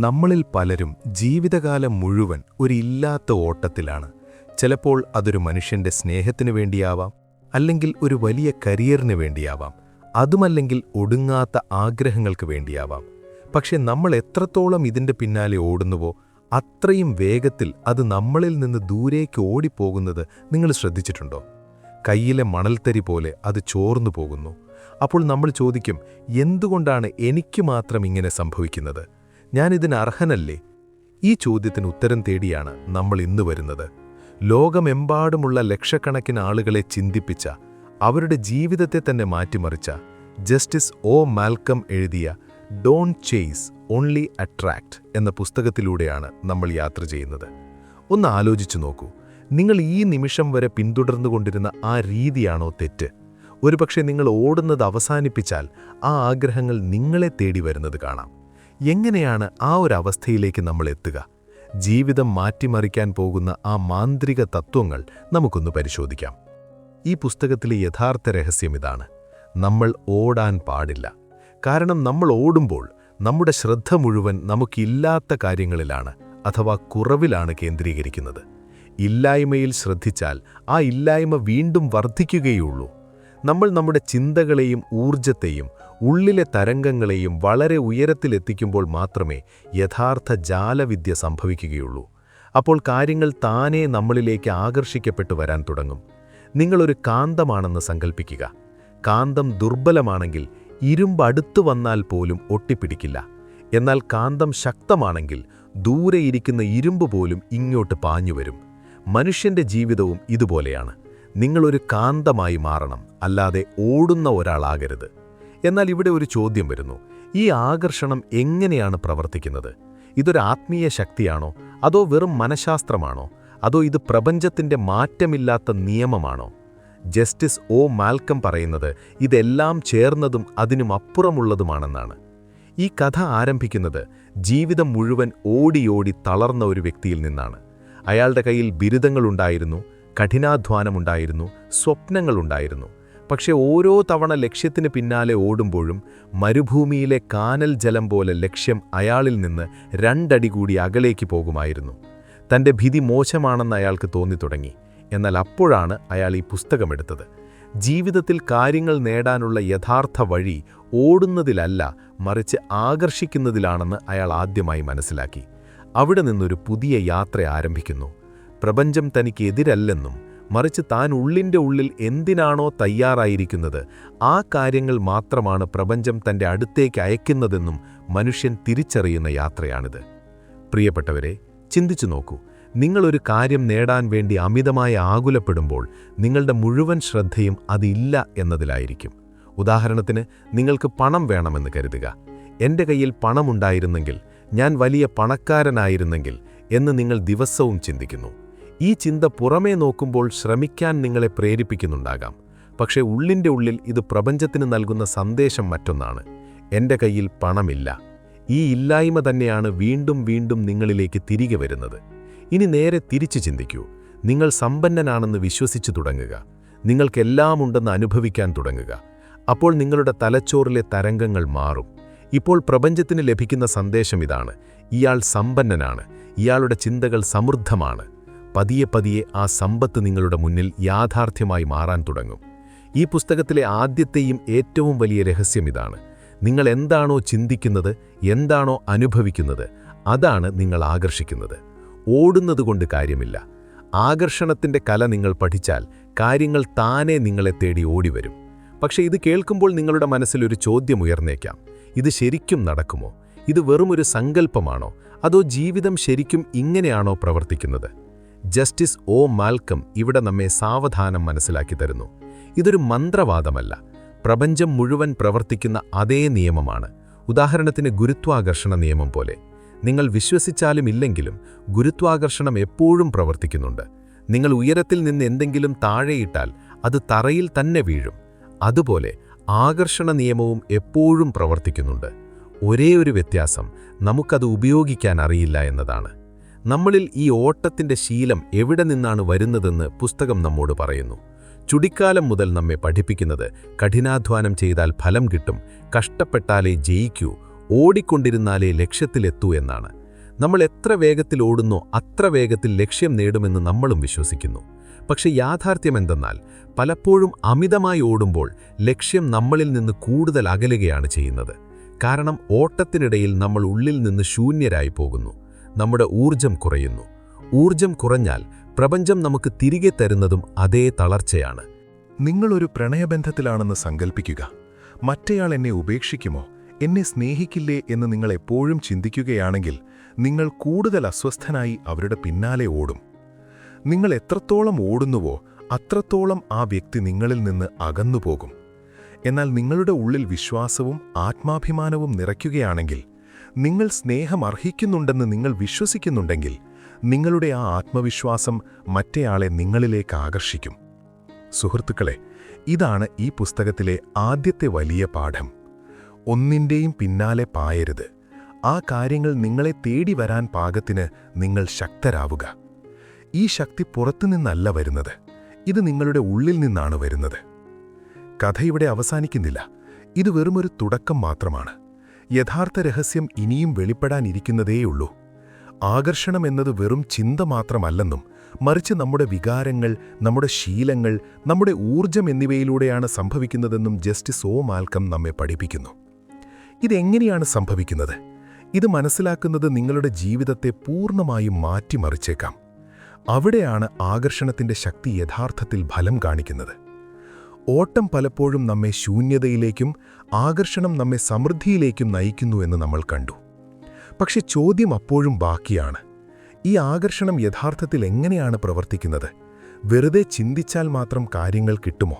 നമ്മളിൽ പലരും ജീവിതകാലം മുഴുവൻ ഒരു ഇല്ലാത്ത ഓട്ടത്തിലാണ്. ചിലപ്പോൾ അതൊരു മനുഷ്യന്റെ സ്നേഹത്തിനു വേണ്ടിയാവാം, അല്ലെങ്കിൽ ഒരു വലിയ കരിയറിന് വേണ്ടിയാവാം, അതുമല്ലെങ്കിൽ ഒടുങ്ങാത്ത ആഗ്രഹങ്ങൾക്ക് വേണ്ടിയാവാം. പക്ഷെ നമ്മൾ എത്രത്തോളം ഇതിന്റെ പിന്നാലെ ഓടുന്നുവോ അത്രയും വേഗത്തിൽ അത് നമ്മളിൽ നിന്ന് ദൂരേക്ക് ഓടിപ്പോകുന്നത് നിങ്ങൾ ശ്രദ്ധിച്ചിട്ടുണ്ടോ? കയ്യിലെ മണൽത്തരി പോലെ അത് ചോർന്നു പോകുന്നു. അപ്പോൾ നമ്മൾ ചോദിക്കും, എന്തുകൊണ്ടാണ് എനിക്ക് മാത്രം ഇങ്ങനെ സംഭവിക്കുന്നത്? ഞാനിതിന് അർഹനല്ലേ? ഈ ചോദ്യത്തിന് ഉത്തരം തേടിയാണ് നമ്മൾ ഇന്ന് വരുന്നത്. ലോകമെമ്പാടുമുള്ള ലക്ഷക്കണക്കിന് ആളുകളെ ചിന്തിപ്പിച്ച, അവരുടെ ജീവിതത്തെ തന്നെ മാറ്റിമറിച്ച ജസ്റ്റിസ് ഒ മാൽക്കം എഴുതിയ ഡോണ്ട് ചേസ് ഓൺലി അട്രാക്ട് എന്ന പുസ്തകത്തിലൂടെയാണ് നമ്മൾ യാത്ര ചെയ്യുന്നത്. ഒന്ന് ആലോചിച്ചു നോക്കൂ, നിങ്ങൾ ഈ നിമിഷം വരെ പിന്തുടർന്നുകൊണ്ടിരുന്ന ആ രീതിയാണോ തെറ്റ്? ഒരുപക്ഷെ നിങ്ങൾ ഓടുന്നത് അവസാനിപ്പിച്ചാൽ ആ ആഗ്രഹങ്ങൾ നിങ്ങളെ തേടി വരുന്നത് കാണാം. എങ്ങനെയാണ് ആ ഒരു അവസ്ഥയിലേക്ക് നമ്മൾ എത്തുക? ജീവിതം മാറ്റിമറിക്കാൻ പോകുന്ന ആ മാന്ത്രിക തത്വങ്ങൾ നമുക്കൊന്ന് പരിശോധിക്കാം. ഈ പുസ്തകത്തിലെ യഥാർത്ഥ രഹസ്യം ഇതാണ്: നമ്മൾ ഓടാൻ പാടില്ല. കാരണം നമ്മൾ ഓടുമ്പോൾ നമ്മുടെ ശ്രദ്ധ മുഴുവൻ നമുക്കില്ലാത്ത കാര്യങ്ങളിലാണ്, അഥവാ കുറവിലാണ് കേന്ദ്രീകരിക്കുന്നത്. ഇല്ലായ്മയിൽ ശ്രദ്ധിച്ചാൽ ആ ഇല്ലായ്മ വീണ്ടും വർദ്ധിക്കുകയുള്ളൂ. നമ്മൾ നമ്മുടെ ചിന്തകളെയും ഊർജത്തെയും ഉള്ളിലെ തരംഗങ്ങളെയും വളരെ ഉയരത്തിലെത്തിക്കുമ്പോൾ മാത്രമേ യഥാർത്ഥ ജാലവിദ്യ സംഭവിക്കുകയുള്ളൂ. അപ്പോൾ കാര്യങ്ങൾ താനേ നമ്മളിലേക്ക് ആകർഷിക്കപ്പെട്ടു വരാൻ തുടങ്ങും. നിങ്ങളൊരു കാന്തമാണെന്ന് സങ്കൽപ്പിക്കുക. കാന്തം ദുർബലമാണെങ്കിൽ ഇരുമ്പ് അടുത്തു വന്നാൽ പോലും ഒട്ടിപ്പിടിക്കില്ല. എന്നാൽ കാന്തം ശക്തമാണെങ്കിൽ ദൂരെ ഇരിക്കുന്ന ഇരുമ്പ് പോലും ഇങ്ങോട്ട് പാഞ്ഞുവരും. മനുഷ്യന്റെ ജീവിതവും ഇതുപോലെയാണ്. നിങ്ങളൊരു കാന്തമായി മാറണം, അല്ലാതെ ഓടുന്ന ഒരാളാകരുത്. എന്നാൽ ഇവിടെ ഒരു ചോദ്യം വരുന്നു: ഈ ആകർഷണം എങ്ങനെയാണ് പ്രവർത്തിക്കുന്നത്? ഇതൊരു ആത്മീയ ശക്തിയാണോ, അതോ വെറും മനഃശാസ്ത്രമാണോ, അതോ ഇത് പ്രപഞ്ചത്തിന്റെ മാറ്റമില്ലാത്ത നിയമമാണോ? ജസ്റ്റിസ് ഒ മാൽക്കം പറയുന്നത് ഇതെല്ലാം ചേർന്നതും അതിനും അപ്പുറമുള്ളതുമാണെന്നാണ്. ഈ കഥ ആരംഭിക്കുന്നത് ജീവിതം മുഴുവൻ ഓടിയോടി തളർന്ന ഒരു വ്യക്തിയിൽ നിന്നാണ്. അയാളുടെ കയ്യിൽ ബിരുദങ്ങളുണ്ടായിരുന്നു, കഠിനാധ്വാനമുണ്ടായിരുന്നു, സ്വപ്നങ്ങളുണ്ടായിരുന്നു. പക്ഷെ ഓരോ തവണ ലക്ഷ്യത്തിന് പിന്നാലെ ഓടുമ്പോഴും മരുഭൂമിയിലെ കാനൽ ജലം പോലെ ലക്ഷ്യം അയാളിൽ നിന്ന് 2 അടി കൂടി അകലേക്ക് പോകുമായിരുന്നു. തൻ്റെ ഭിതി മോശമാണെന്ന് അയാൾക്ക് തോന്നിത്തുടങ്ങി. എന്നാൽ അപ്പോഴാണ് അയാൾ ഈ പുസ്തകമെടുത്തത്. ജീവിതത്തിൽ കാര്യങ്ങൾ നേടാനുള്ള യഥാർത്ഥ വഴി ഓടുന്നതിലല്ല, മറിച്ച് ആകർഷിക്കുന്നതിലാണെന്ന് അയാൾ ആദ്യമായി മനസ്സിലാക്കി. അവിടെ നിന്നൊരു പുതിയ യാത്ര ആരംഭിക്കുന്നു. പ്രപഞ്ചം തനിക്ക് എതിരല്ലെന്നും, മറിച്ച് താൻ ഉള്ളിൻ്റെ ഉള്ളിൽ എന്തിനാണോ തയ്യാറായിരിക്കുന്നത് ആ കാര്യങ്ങൾ മാത്രമാണ് പ്രപഞ്ചം തൻ്റെ അടുത്തേക്ക് അയക്കുന്നതെന്നും മനുഷ്യൻ തിരിച്ചറിയുന്ന യാത്രയാണിത്. പ്രിയപ്പെട്ടവരെ, ചിന്തിച്ചു നോക്കൂ. നിങ്ങളൊരു കാര്യം നേടാൻ വേണ്ടി അമിതമായി ആകുലപ്പെടുമ്പോൾ നിങ്ങളുടെ മുഴുവൻ ശ്രദ്ധയും അതില്ല എന്നതിലായിരിക്കും. ഉദാഹരണത്തിന്, നിങ്ങൾക്ക് പണം വേണമെന്ന് കരുതുക. എൻ്റെ കയ്യിൽ പണമുണ്ടായിരുന്നെങ്കിൽ, ഞാൻ വലിയ പണക്കാരനായിരുന്നെങ്കിൽ എന്ന് നിങ്ങൾ ദിവസവും ചിന്തിക്കുന്നു. ഈ ചിന്ത പുറമേ നോക്കുമ്പോൾ ശ്രമിക്കാൻ നിങ്ങളെ പ്രേരിപ്പിക്കുന്നുണ്ടാകാം. പക്ഷേ ഉള്ളിൻ്റെ ഉള്ളിൽ ഇത് പ്രപഞ്ചത്തിന് നൽകുന്ന സന്ദേശം മറ്റൊന്നാണ്: എൻ്റെ കയ്യിൽ പണമില്ല. ഈ ഇല്ലായ്മ തന്നെയാണ് വീണ്ടും വീണ്ടും നിങ്ങളിലേക്ക് തിരികെ വരുന്നത്. ഇനി നേരെ തിരിച്ചു ചിന്തിക്കൂ. നിങ്ങൾ സമ്പന്നനാണെന്ന് വിശ്വസിച്ചു തുടങ്ങുക. നിങ്ങൾക്കെല്ലാം ഉണ്ടെന്ന് അനുഭവിക്കാൻ തുടങ്ങുക. അപ്പോൾ നിങ്ങളുടെ തലച്ചോറിലെ തരംഗങ്ങൾ മാറും. ഇപ്പോൾ പ്രപഞ്ചത്തിന് ലഭിക്കുന്ന സന്ദേശം ഇതാണ്: ഇയാൾ സമ്പന്നനാണ്, ഇയാളുടെ ചിന്തകൾ സമൃദ്ധമാണ്. പതിയെ പതിയെ ആ സമ്പത്ത് നിങ്ങളുടെ മുന്നിൽ യാഥാർത്ഥ്യമായി മാറാൻ തുടങ്ങും. ഈ പുസ്തകത്തിലെ ആദ്യത്തെയും ഏറ്റവും വലിയ രഹസ്യം ഇതാണ്: നിങ്ങൾ എന്താണോ ചിന്തിക്കുന്നത്, എന്താണോ അനുഭവിക്കുന്നത്, അതാണ് നിങ്ങൾ ആകർഷിക്കുന്നത്. ഓടുന്നതുകൊണ്ട് കാര്യമില്ല. ആകർഷണത്തിൻ്റെ കല നിങ്ങൾ പഠിച്ചാൽ കാര്യങ്ങൾ താനേ നിങ്ങളെ തേടി ഓടിവരും. പക്ഷേ ഇത് കേൾക്കുമ്പോൾ നിങ്ങളുടെ മനസ്സിലൊരു ചോദ്യം ഉയർന്നേക്കാം: ഇത് ശരിക്കും നടക്കുമോ? ഇത് വെറുമൊരു സങ്കല്പമാണോ? അതോ ജീവിതം ശരിക്കും ഇങ്ങനെയാണോ പ്രവർത്തിക്കുന്നത്? ജസ്റ്റിസ് ഒ മാൽക്കം ഇവിടെ നമ്മെ സാവധാനം മനസ്സിലാക്കി തരുന്നു. ഇതൊരു മന്ത്രവാദമല്ല. പ്രപഞ്ചം മുഴുവൻ പ്രവർത്തിക്കുന്ന അതേ നിയമമാണ്. ഉദാഹരണത്തിന് ഗുരുത്വാകർഷണ നിയമം പോലെ. നിങ്ങൾ വിശ്വസിച്ചാലും ഇല്ലെങ്കിലും ഗുരുത്വാകർഷണം എപ്പോഴും പ്രവർത്തിക്കുന്നുണ്ട്. നിങ്ങൾ ഉയരത്തിൽ നിന്ന് എന്തെങ്കിലും താഴെയിട്ടാൽ അത് തറയിൽ തന്നെ വീഴും. അതുപോലെ ആകർഷണ നിയമവും എപ്പോഴും പ്രവർത്തിക്കുന്നുണ്ട്. ഒരേ ഒരു വ്യത്യാസം, നമുക്കത് ഉപയോഗിക്കാൻ അറിയില്ല എന്നതാണ്. നമ്മളിൽ ഈ ഓട്ടത്തിൻ്റെ ശീലം എവിടെ നിന്നാണ് വരുന്നതെന്ന് പുസ്തകം നമ്മോട് പറയുന്നു. ചുടിക്കാലം മുതൽ നമ്മെ പഠിപ്പിക്കുന്നത് കഠിനാധ്വാനം ചെയ്താൽ ഫലം കിട്ടും, കഷ്ടപ്പെട്ടാലേ ജയിക്കൂ, ഓടിക്കൊണ്ടിരുന്നാലേ ലക്ഷ്യത്തിലെത്തൂ എന്നാണ്. നമ്മൾ എത്ര വേഗത്തിൽ ഓടുന്നോ അത്ര വേഗത്തിൽ ലക്ഷ്യം നേടുമെന്ന് നമ്മളും വിശ്വസിക്കുന്നു. പക്ഷെ യാഥാർത്ഥ്യം എന്തെന്നാൽ പലപ്പോഴും അമിതമായി ഓടുമ്പോൾ ലക്ഷ്യം നമ്മളിൽ നിന്ന് കൂടുതൽ അകലുകയാണ് ചെയ്യുന്നത്. കാരണം ഓട്ടത്തിനിടയിൽ നമ്മൾ ഉള്ളിൽ നിന്ന് ശൂന്യരായി പോകുന്നു. നമ്മുടെ ഊർജം കുറയുന്നു. ഊർജം കുറഞ്ഞാൽ പ്രപഞ്ചം നമുക്ക് തിരികെ തരുന്നതും അതേ തളർച്ചയാണ്. നിങ്ങളൊരു പ്രണയബന്ധത്തിലാണെന്ന് സങ്കൽപ്പിക്കുക. മറ്റേയാൾ എന്നെ ഉപേക്ഷിക്കുമോ, എന്നെ സ്നേഹിക്കില്ലേ എന്ന് നിങ്ങൾ എപ്പോഴും ചിന്തിക്കുകയാണെങ്കിൽ നിങ്ങൾ കൂടുതൽ അസ്വസ്ഥനായി അവരുടെ പിന്നാലെ ഓടും. നിങ്ങൾ എത്രത്തോളം ഓടുന്നുവോ അത്രത്തോളം ആ വ്യക്തി നിങ്ങളിൽ നിന്ന് അകന്നുപോകും. എന്നാൽ നിങ്ങളുടെ ഉള്ളിൽ വിശ്വാസവും ആത്മാഭിമാനവും നിറയ്ക്കുകയാണെങ്കിൽ, നിങ്ങൾ സ്നേഹം അർഹിക്കുന്നുണ്ടെന്ന് നിങ്ങൾ വിശ്വസിക്കുന്നുണ്ടെങ്കിൽ, നിങ്ങളുടെ ആ ആത്മവിശ്വാസം മറ്റേയാളെ നിങ്ങളിലേക്ക് ആകർഷിക്കും. സുഹൃത്തുക്കളെ, ഇതാണ് ഈ പുസ്തകത്തിലെ ആദ്യത്തെ വലിയ പാഠം. ഒന്നിൻ്റെയും പിന്നാലെ പായരുത്. ആ കാര്യങ്ങൾ നിങ്ങളെ തേടി വരാൻ പാകത്തിന് നിങ്ങൾ ശക്തരാവുക. ഈ ശക്തി പുറത്തുനിന്നല്ല വരുന്നത്, ഇത് നിങ്ങളുടെ ഉള്ളിൽ നിന്നാണ് വരുന്നത്. കഥ ഇവിടെ അവസാനിക്കുന്നില്ല. ഇത് വെറുമൊരു തുടക്കം മാത്രമാണ്. യഥാർത്ഥ രഹസ്യം ഇനിയും വെളിപ്പെടാനിരിക്കുന്നതേയുള്ളൂ. ആകർഷണം എന്നത് വെറും ചിന്ത മാത്രമല്ലെന്നും, മറിച്ച് നമ്മുടെ വികാരങ്ങൾ, നമ്മുടെ ശീലങ്ങൾ, നമ്മുടെ ഊർജം എന്നിവയിലൂടെയാണ് സംഭവിക്കുന്നതെന്നും ജസ്റ്റിസ് ഒ മാൽക്കം നമ്മെ പഠിപ്പിക്കുന്നു. ഇതെങ്ങനെയാണ് സംഭവിക്കുന്നത്? ഇത് മനസ്സിലാക്കുന്നത് നിങ്ങളുടെ ജീവിതത്തെ പൂർണ്ണമായും മാറ്റിമറിച്ചേക്കാം. അവിടെയാണ് ആകർഷണത്തിൻ്റെ ശക്തി യഥാർത്ഥത്തിൽ ഫലം കാണിക്കുന്നത്. ഓട്ടം പലപ്പോഴും നമ്മെ ശൂന്യതയിലേക്കും ആകർഷണം നമ്മെ സമൃദ്ധിയിലേക്കും നയിക്കുന്നു എന്ന് നമ്മൾ കണ്ടു. പക്ഷെ ചോദ്യം അപ്പോഴും ബാക്കിയാണ്. ഈ ആകർഷണം യഥാർത്ഥത്തിൽ എങ്ങനെയാണ് പ്രവർത്തിക്കുന്നത്? വെറുതെ ചിന്തിച്ചാൽ മാത്രം കാര്യങ്ങൾ കിട്ടുമോ?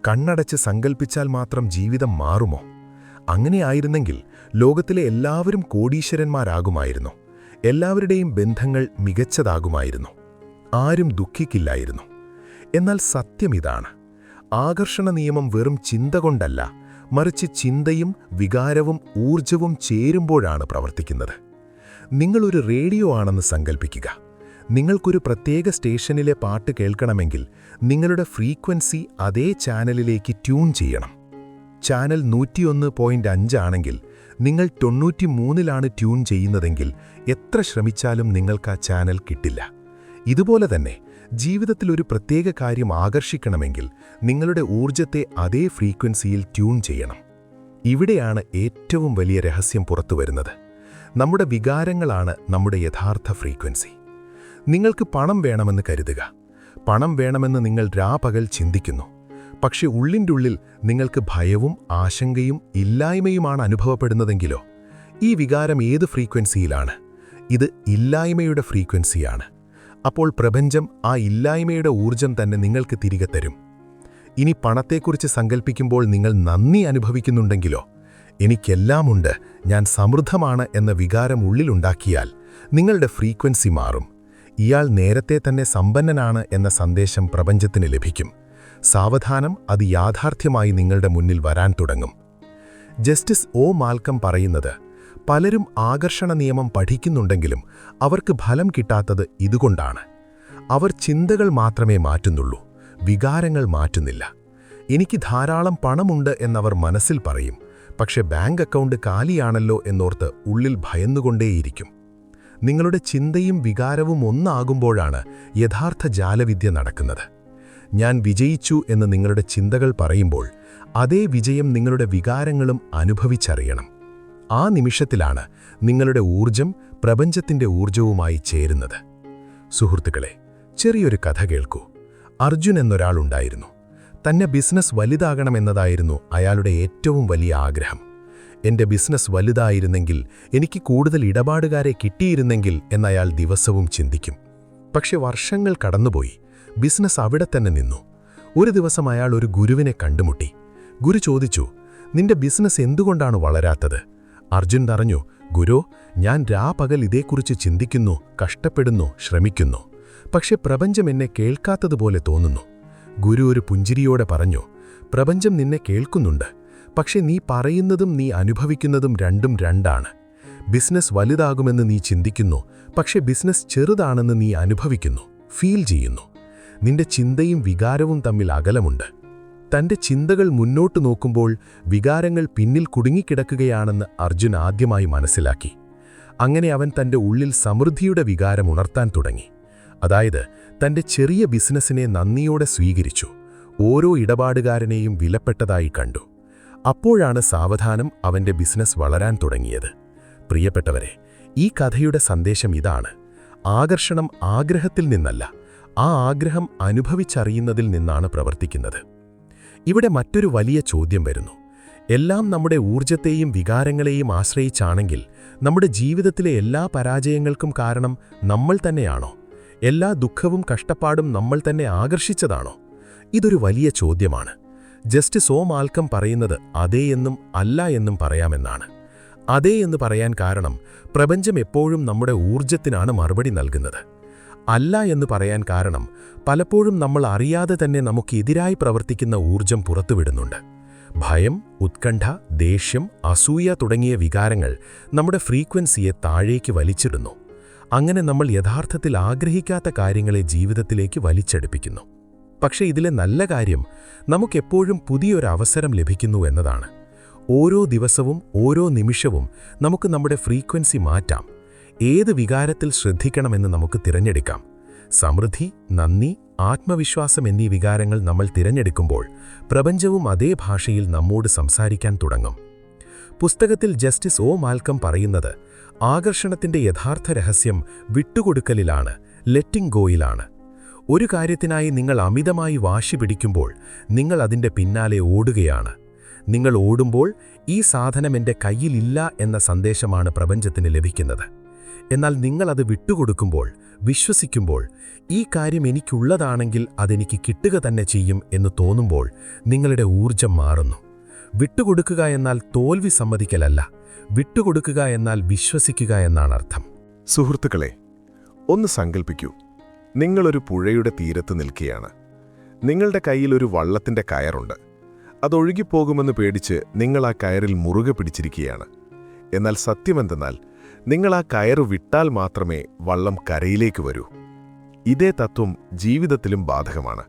കണ്ണടച്ച് സങ്കൽപ്പിച്ചാൽ മാത്രം ജീവിതം മാറുമോ? അങ്ങനെയായിരുന്നെങ്കിൽ ലോകത്തിലെ എല്ലാവരും കോടീശ്വരന്മാരാകുമായിരുന്നു. എല്ലാവരുടെയും ബന്ധങ്ങൾ മികച്ചതാകുമായിരുന്നു. ആരും ദുഃഖിക്കില്ലായിരുന്നു. എന്നാൽ സത്യം ഇതാണ്: ആകർഷണ നിയമം വെറും ചിന്ത കൊണ്ടല്ല, മറിച്ച് ചിന്തയും വികാരവും ഊർജവും ചേരുമ്പോഴാണ് പ്രവർത്തിക്കുന്നത്. നിങ്ങളൊരു റേഡിയോ ആണെന്ന് സങ്കൽപ്പിക്കുക. നിങ്ങൾക്കൊരു പ്രത്യേക സ്റ്റേഷനിലെ പാട്ട് കേൾക്കണമെങ്കിൽ നിങ്ങളുടെ ഫ്രീക്വൻസി അതേ ചാനലിലേക്ക് ട്യൂൺ ചെയ്യണം. ചാനൽ 101.5 ആണെങ്കിൽ നിങ്ങൾ 93-ലാണ് ട്യൂൺ ചെയ്യുന്നതെങ്കിൽ എത്ര ശ്രമിച്ചാലും നിങ്ങൾക്ക് ആ ചാനൽ കിട്ടില്ല. ഇതുപോലെ തന്നെ ജീവിതത്തിൽ ഒരു പ്രത്യേക കാര്യം ആകർഷിക്കണമെങ്കിൽ നിങ്ങളുടെ ഊർജത്തെ അതേ ഫ്രീക്വൻസിയിൽ ട്യൂൺ ചെയ്യണം. ഇവിടെയാണ് ഏറ്റവും വലിയ രഹസ്യം പുറത്തുവരുന്നത്. നമ്മുടെ വികാരങ്ങളാണ് നമ്മുടെ യഥാർത്ഥ ഫ്രീക്വൻസി. നിങ്ങൾക്ക് പണം വേണമെന്ന് കരുതുക. പണം വേണമെന്ന് നിങ്ങൾ രാപകൽ ചിന്തിക്കുന്നു. പക്ഷെ ഉള്ളിൻ്റെ ഉള്ളിൽ നിങ്ങൾക്ക് ഭയവും ആശങ്കയും ഇല്ലായ്മയുമാണ് അനുഭവപ്പെടുന്നതെങ്കിലോ? ഈ വികാരം ഏത് ഫ്രീക്വൻസിയിലാണ്? ഇത് ഇല്ലായ്മയുടെ ഫ്രീക്വൻസിയാണ്. അപ്പോൾ പ്രപഞ്ചം ആ ഇല്ലായ്മയുടെ ഊർജം തന്നെ നിങ്ങൾക്ക് തിരികെ തരും. ഇനി പണത്തെക്കുറിച്ച് സങ്കൽപ്പിക്കുമ്പോൾ നിങ്ങൾ നന്ദി അനുഭവിക്കുന്നുണ്ടെങ്കിലോ? എനിക്കെല്ലാമുണ്ട്, ഞാൻ സമൃദ്ധമാണ് എന്ന വികാരം ഉള്ളിലുണ്ടാക്കിയാൽ നിങ്ങളുടെ ഫ്രീക്വൻസി മാറും. ഇയാൾ നേരത്തെ തന്നെ സമ്പന്നനാണ് എന്ന സന്ദേശം പ്രപഞ്ചത്തിന് ലഭിക്കും. സാവധാനം അത് യാഥാർത്ഥ്യമായി നിങ്ങളുടെ മുന്നിൽ വരാൻ തുടങ്ങും. ജസ്റ്റിസ് ഒ മാൽക്കം പറയുന്നത്, പലരും ആകർഷണ നിയമം പഠിക്കുന്നുണ്ടെങ്കിലും അവർക്ക് ഫലം കിട്ടാത്തത് ഇതുകൊണ്ടാണ്. അവർ ചിന്തകൾ മാത്രമേ മാറ്റുന്നുള്ളൂ, വികാരങ്ങൾ മാറ്റുന്നില്ല. എനിക്ക് ധാരാളം പണമുണ്ട് എന്നവർ മനസ്സിൽ പറയും, പക്ഷെ ബാങ്ക് അക്കൗണ്ട് കാലിയാണല്ലോ എന്നോർത്ത് ഉള്ളിൽ ഭയന്നുകൊണ്ടേയിരിക്കും. നിങ്ങളുടെ ചിന്തയും വികാരവും ഒന്നാകുമ്പോഴാണ് യഥാർത്ഥ ജാലവിദ്യ നടക്കുന്നത്. ഞാൻ വിജയിച്ചു എന്ന് നിങ്ങളുടെ ചിന്തകൾ പറയുമ്പോൾ അതേ വിജയം നിങ്ങളുടെ വികാരങ്ങളും അനുഭവിച്ചറിയണം. ആ നിമിഷത്തിലാണ് നിങ്ങളുടെ ഊർജം പ്രപഞ്ചത്തിൻ്റെ ഊർജവുമായി ചേരുന്നത്. സുഹൃത്തുക്കളെ, ചെറിയൊരു കഥ കേൾക്കൂ. അർജുൻ എന്നൊരാളുണ്ടായിരുന്നു. തന്നെ ബിസിനസ് വലുതാകണമെന്നതായിരുന്നു അയാളുടെ ഏറ്റവും വലിയ ആഗ്രഹം. എൻ്റെ ബിസിനസ് വലുതായിരുന്നെങ്കിൽ, എനിക്ക് കൂടുതൽ ഇടപാടുകാരെ കിട്ടിയിരുന്നെങ്കിൽ എന്നയാൾ ദിവസവും ചിന്തിക്കും. പക്ഷെ വർഷങ്ങൾ കടന്നുപോയി. ബിസിനസ് അവിടെ തന്നെ നിന്നു. ഒരു ദിവസം അയാൾ ഒരു ഗുരുവിനെ കണ്ടുമുട്ടി. ഗുരു ചോദിച്ചു, നിന്റെ ബിസിനസ് എന്തുകൊണ്ടാണ് വളരാത്തത്? അർജുൻ പറഞ്ഞു, ഗുരു, ഞാൻ രാപകൽ ഇതേക്കുറിച്ച് ചിന്തിക്കുന്നു, കഷ്ടപ്പെടുന്നു, ശ്രമിക്കുന്നു. പക്ഷെ പ്രപഞ്ചം എന്നെ കേൾക്കാത്തതുപോലെ തോന്നുന്നു. ഗുരു ഒരു പുഞ്ചിരിയോടെ പറഞ്ഞു, പ്രപഞ്ചം നിന്നെ കേൾക്കുന്നുണ്ട്, പക്ഷെ നീ പറയുന്നതും നീ അനുഭവിക്കുന്നതും രണ്ടും രണ്ടാണ്. ബിസിനസ് വലുതാകുമെന്ന് നീ ചിന്തിക്കുന്നു, പക്ഷെ ബിസിനസ് ചെറുതാണെന്ന് നീ അനുഭവിക്കുന്നു, ഫീൽ ചെയ്യുന്നു. നിന്റെ ചിന്തയും വികാരവും തമ്മിൽ അകലമുണ്ട്. തന്റെ ചിന്തകൾ മുന്നോട്ടു നോക്കുമ്പോൾ വികാരങ്ങൾ പിന്നിൽ കുടുങ്ങിക്കിടക്കുകയാണെന്ന് അർജുൻ ആദ്യമായി മനസ്സിലാക്കി. അങ്ങനെ അവൻ തന്റെ ഉള്ളിൽ സമൃദ്ധിയുടെ വികാരം ഉണർത്താൻ തുടങ്ങി. അതായത് തന്റെ ചെറിയ ബിസിനസ്സിനെ നന്ദിയോടെ സ്വീകരിച്ചു, ഓരോ ഇടപാടുകാരനെയും വിലപ്പെട്ടതായി കണ്ടു. അപ്പോഴാണ് സാവധാനം അവന്റെ ബിസിനസ് വളരാൻ തുടങ്ങിയത്. പ്രിയപ്പെട്ടവരെ, ഈ കഥയുടെ സന്ദേശം ഇതാണ്: ആകർഷണം ആഗ്രഹത്തിൽ നിന്നല്ല, ആ ആഗ്രഹം അനുഭവിച്ചറിയുന്നതിൽ നിന്നാണ് പ്രവർത്തിക്കുന്നത്. ഇവിടെ മറ്റൊരു വലിയ ചോദ്യം വരുന്നു. എല്ലാം നമ്മുടെ ഊർജത്തെയും വികാരങ്ങളെയും ആശ്രയിച്ചാണെങ്കിൽ നമ്മുടെ ജീവിതത്തിലെ എല്ലാ പരാജയങ്ങൾക്കും കാരണം നമ്മൾ തന്നെയാണോ? എല്ലാ ദുഃഖവും കഷ്ടപ്പാടും നമ്മൾ തന്നെ ആകർഷിച്ചതാണോ? ഇതൊരു വലിയ ചോദ്യമാണ്. ജസ്റ്റിസ് ഒ മാൽക്കം പറയുന്നത് അതേ എന്നും അല്ല എന്നും പറയാമെന്നാണ്. അതേ എന്ന് പറയാൻ കാരണം പ്രപഞ്ചം എപ്പോഴും നമ്മുടെ ഊർജത്തിനാണ് മറുപടി നൽകുന്നത്. അല്ല എന്ന് പറയാൻ കാരണം പലപ്പോഴും നമ്മൾ അറിയാതെ തന്നെ നമുക്കെതിരായി പ്രവർത്തിക്കുന്ന ഊർജം പുറത്തുവിടുന്നുണ്ട്. ഭയം, ഉത്കണ്ഠ, ദേഷ്യം, അസൂയ തുടങ്ങിയ വികാരങ്ങൾ നമ്മുടെ ഫ്രീക്വൻസിയെ താഴേക്ക് വലിച്ചിടുന്നു. അങ്ങനെ നമ്മൾ യഥാർത്ഥത്തിൽ ആഗ്രഹിക്കാത്ത കാര്യങ്ങളെ ജീവിതത്തിലേക്ക് വലിച്ചെടുപ്പിക്കുന്നു. പക്ഷേ ഇതിലെ നല്ല കാര്യം, നമുക്കെപ്പോഴും പുതിയൊരു അവസരം ലഭിക്കുന്നു എന്നതാണ്. ഓരോ ദിവസവും ഓരോ നിമിഷവും നമുക്ക് നമ്മുടെ ഫ്രീക്വൻസി മാറ്റാം. ഏത് വികാരത്തിൽ ശ്രദ്ധിക്കണമെന്ന് നമുക്ക് തിരഞ്ഞെടുക്കാം. സമൃദ്ധി, നന്ദി, ആത്മവിശ്വാസം എന്നീ വികാരങ്ങൾ നമ്മൾ തിരഞ്ഞെടുക്കുമ്പോൾ പ്രപഞ്ചവും അതേ ഭാഷയിൽ നമ്മോട് സംസാരിക്കാൻ തുടങ്ങും. പുസ്തകത്തിൽ ജസ്റ്റിസ് ഒ മാൽക്കം പറയുന്നത്, ആകർഷണത്തിന്റെ യഥാർത്ഥ രഹസ്യം വിട്ടുകൊടുക്കലിലാണ്, ലെറ്റിംഗ് ഗോയിലാണ്. ഒരു കാര്യത്തിനായി നിങ്ങൾ അമിതമായി വാശി പിടിക്കുമ്പോൾ നിങ്ങൾ അതിൻ്റെ പിന്നാലെ ഓടുകയാണ്. നിങ്ങൾ ഓടുമ്പോൾ ഈ സാധനം എൻ്റെ കയ്യിലില്ല എന്ന സന്ദേശമാണ് പ്രപഞ്ചത്തിന് ലഭിക്കുന്നത്. എന്നാൽ നിങ്ങളത് വിട്ടുകൊടുക്കുമ്പോൾ, വിശ്വസിക്കുമ്പോൾ, ഈ കാര്യം എനിക്കുള്ളതാണെങ്കിൽ അതെനിക്ക് കിട്ടുക തന്നെ ചെയ്യും എന്ന് തോന്നുമ്പോൾ നിങ്ങളുടെ ഊർജം മാറുന്നു. വിട്ടുകൊടുക്കുക എന്നാൽ തോൽവി സമ്മതിക്കലല്ല, വിട്ടുകൊടുക്കുക എന്നാൽ വിശ്വസിക്കുക എന്നാണ് അർത്ഥം. സുഹൃത്തുക്കളെ, ഒന്ന് സങ്കൽപ്പിക്കൂ. നിങ്ങളൊരു പുഴയുടെ തീരത്ത് നിൽക്കുകയാണ്. നിങ്ങളുടെ കയ്യിൽ ഒരു വള്ളത്തിന്റെ കയറുണ്ട്. അതൊഴുകിപ്പോകുമെന്ന് പേടിച്ച് നിങ്ങൾ ആ കയറിൽ മുറുകെ പിടിച്ചിരിക്കുകയാണ്. എന്നാൽ സത്യമെന്തെന്നാൽ നിങ്ങൾ ആ കയറ് വിട്ടാൽ മാത്രമേ വള്ളം കരയിലേക്ക് വരൂ. ഇതേ തത്വം ജീവിതത്തിലും ബാധകമാണ്.